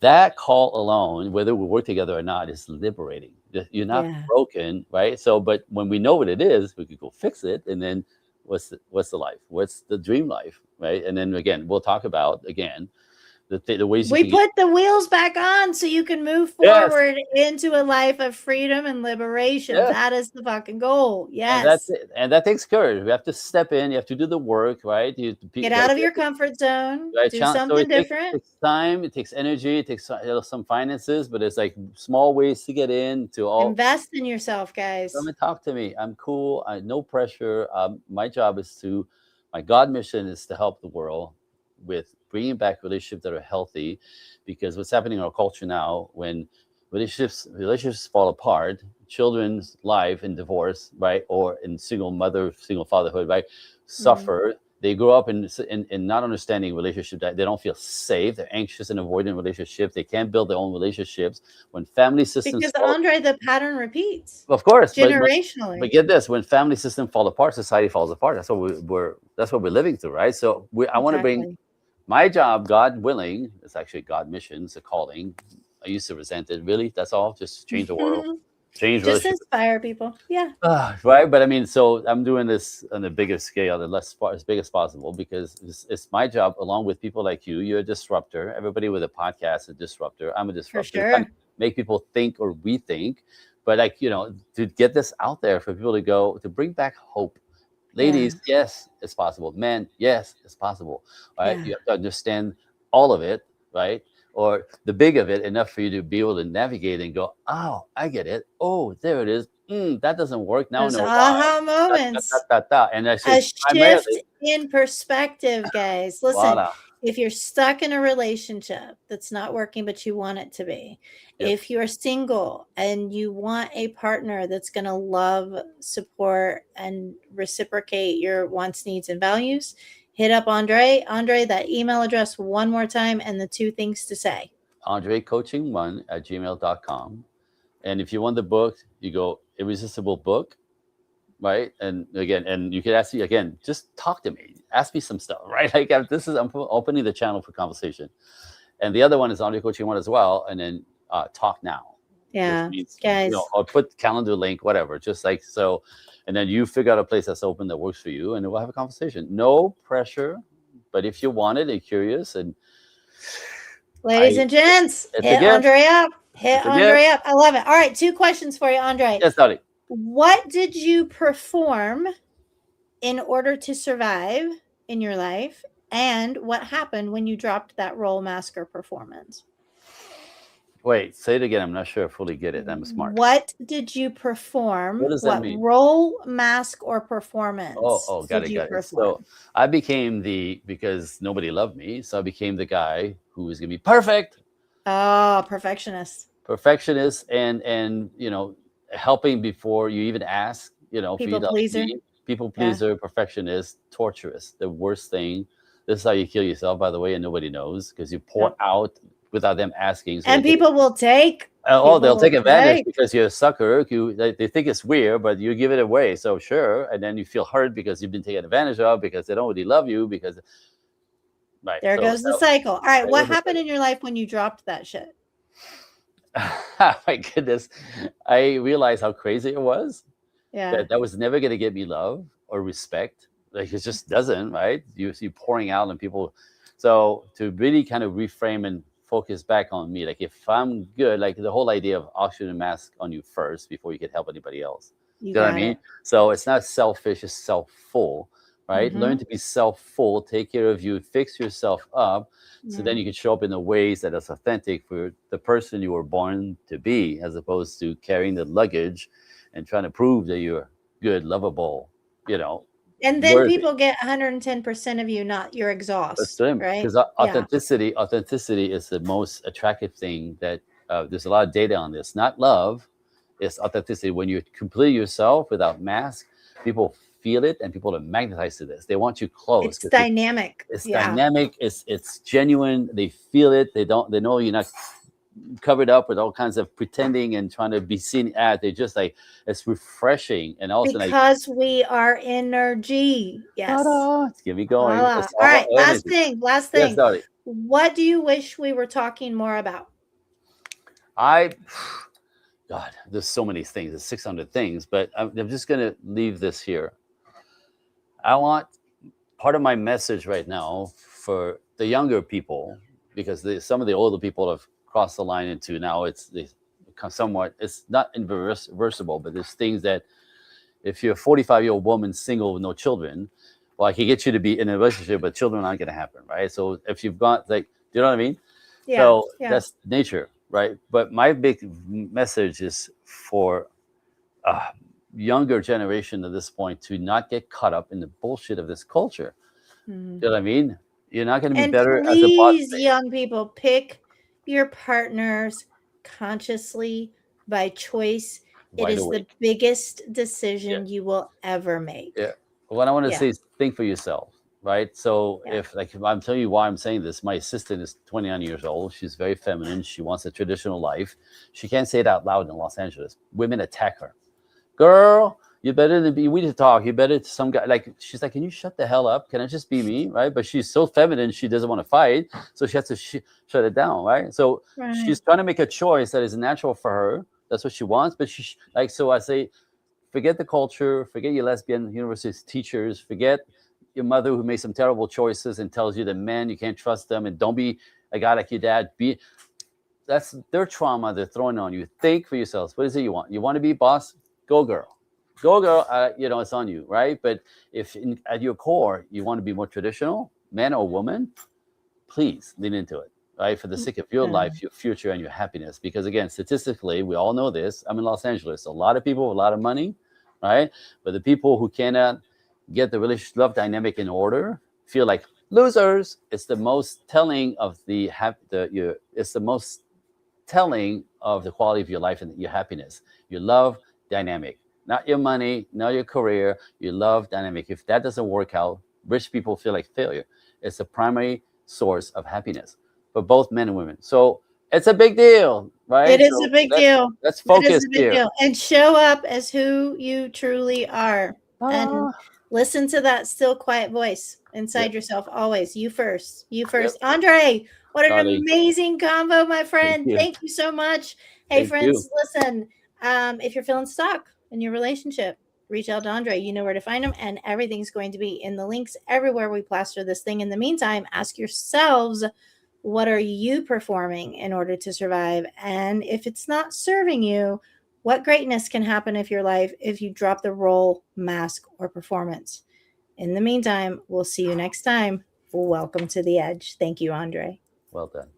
That call alone, whether we work together or not, is liberating. You're not broken, right? So, but when we know what it is, we could go fix it. And then what's the life? What's the dream life, right? And then again, we'll talk about the ways we put the wheels back on so you can move forward into a life of freedom and liberation. Yes. That is the fucking goal. Yes. And that's it. And that takes courage. We have to step in. You have to do the work, right? Get out of your comfort zone. Right? Do something different. It takes time. It takes energy. It takes some finances, but it's like small ways to get in. Invest in yourself, guys. Come and talk to me. I'm cool. No pressure. My job is my God mission is to help the world with bringing back relationships that are healthy, because what's happening in our culture now, when relationships fall apart, children's life in divorce, right, or in single fatherhood, right, suffer. Mm-hmm. They grow up in not understanding relationship, that they don't feel safe. They're anxious and avoiding relationships. They can't build their own relationships. When family systems Andre, the pattern repeats. Of course, generationally. But get this: when family systems fall apart, society falls apart. That's what we're living through, right? So I want to bring my job, God willing. It's actually God mission. It's a calling. I used to resent it. Really, that's all. Just change the world. Just inspire people. Yeah. Right. But I mean, so I'm doing this on a bigger scale, as big as possible, because it's my job, along with people like you. You're a disruptor. Everybody with a podcast is a disruptor. I'm a disruptor. For sure. Make people think or rethink. But to get this out there for people to bring back hope. Ladies, yes, it's possible. Men, yes, it's possible. Right. Yeah. You have to understand all of it. Right. Or the big of it, enough for you to be able to navigate and go, oh, I get it. Oh, there it is. that doesn't work. Now I Those know why. aha moments. And I A say shift primarily, in perspective, guys. Listen, voila. if you're stuck in a relationship that's not working, but you want it to be, Yep. if you're single and you want a partner that's going to love, support, and reciprocate your wants, needs, and values, hit up Andre. Andre, that email address one more time and the two things to say. AndreCoaching1@gmail.com. And if you want the book, you go Irresistible Book, right? And again, and you can ask me again, just talk to me, ask me some stuff, right? Like I'm opening the channel for conversation. And the other one is Andre Coaching One as well. And then talk now, which Yeah, means, guys. I'll put calendar link, whatever, just like so. And then you figure out a place that's open that works for you, and then we'll have a conversation. No pressure, but if you want it and curious, and Ladies and gents, it's a hit gift. Andre up. Hit It's a Andre gift. up. I love it. All right, two questions for you, Andre. Yes, Dottie. What did you perform in order to survive in your life? And what happened when you dropped that role, mask, or performance? Wait, say it again. I'm not sure I fully get it. I'm smart. What did you perform? What does that mean? Role, mask, or performance Got did you it. perform? So I became because nobody loved me, so I became the guy who was gonna be perfect, Oh, perfectionist. and helping before you even ask, for you People to pleaser. be people pleaser, perfectionist, torturous. The worst thing. This is how you kill yourself, by the way, and nobody knows because you pour out without them asking. So And people will take. they'll take advantage because you're a sucker. They think it's weird, but you give it away. So sure, and then you feel hurt because you've been taken advantage of because they don't really love you because. Right. There goes the cycle. All right, what happened cycle. in your life when you dropped that shit? My goodness, I realized how crazy it was. Yeah. That was never going to get me love or respect. Like it just doesn't, right? You see pouring out on people. So to really kind of reframe and focus back on me, like if I'm good, like the whole idea of oxygen mask on you first before you can help anybody else. You know what I got mean? it. So it's not selfish, it's self-full, right? Mhm. Learn to be self-full, take care of you, fix yourself up, so then you can show up in the ways that is authentic for the person you were born to be, as opposed to carrying the luggage and trying to prove that you're good, lovable, And then worthy. people get 110% of you, not your exhaust, right? Because authenticity is the most attractive thing that there's a lot of data on this. Not love, it's authenticity. When you're completely yourself without mask, people feel it and people are magnetized to this. They want you close. It's dynamic. It's dynamic. It's genuine. They feel it. They know you're not covered up with all kinds of pretending and trying to be seen at. They just like, it's refreshing. And also because we are energy. Yes. Let's get me going. All right. Last thing. Yes, Dottie. What do you wish we were talking more about? God, there's so many things. There's 600 things, but I'm just going to leave this here. I want part of my message right now for the younger people, because some of the older people have crossed the line into now it's not irreversible, but there's things that if you're a 45-year-old woman, single with no children, well, I can get you to be in a relationship, but children aren't going to happen, right? So if you've got do you know what I mean? Yeah. So that's nature, right? But my big message is for younger generation at this point to not get caught up in the bullshit of this culture. You know what I mean? You're not going to be better as a boss. Please, young people, pick your partners consciously by choice. It is the biggest decision you will ever make. Yeah. What I want to say is think for yourself, right? So if I'm telling you why I'm saying this, my assistant is 29 years old. She's very feminine. She wants a traditional life. She can't say it out loud in Los Angeles. Women attack her. Girl, we need to talk. You better some guy she's like, can you shut the hell up? Can I just be me? Right. But she's so feminine. She doesn't want to fight. So she has to shut it down. Right. So she's trying to make a choice that is natural for her. That's what she wants. But so I say, forget the culture, forget your lesbian university teachers, forget your mother who made some terrible choices and tells you that men, you can't trust them and don't be a guy like your dad. That's their trauma they're throwing on you. Think for yourselves. What is it you want? You want to be boss? Go girl. Go girl. It's on you, right? But if at your core you want to be more traditional, man or woman, please lean into it, right? For the sake of your life, your future, and your happiness. Because again, statistically, we all know this. I'm in Los Angeles. A lot of people with a lot of money, right? But the people who cannot get the relationship love dynamic in order feel like losers. It's the most telling of it's the most telling of the quality of your life and your happiness. Your love dynamic, not your money, not your career, your love dynamic. If that doesn't work out, rich people feel like failure. It's the primary source of happiness for both men and women. So it's a big deal, right? It is So a big deal. let's It is focus a big here. deal. And show up as who you truly are. And listen to that still quiet voice inside Yep. yourself always. You first. You Yep. first. Andre, what an Darling, amazing combo, my thank friend. you. Thank you so much. Hey, Thank you. friends, listen. If you're feeling stuck in your relationship, reach out to Andre. You know where to find him, and everything's going to be in the links everywhere we plaster this thing. In the meantime, ask yourselves, what are you performing in order to survive? And if it's not serving you, what greatness can happen if your life if you drop the role, mask, or performance? In the meantime, we'll see you next time. Welcome to the Edge. Thank you, Andre. Well done.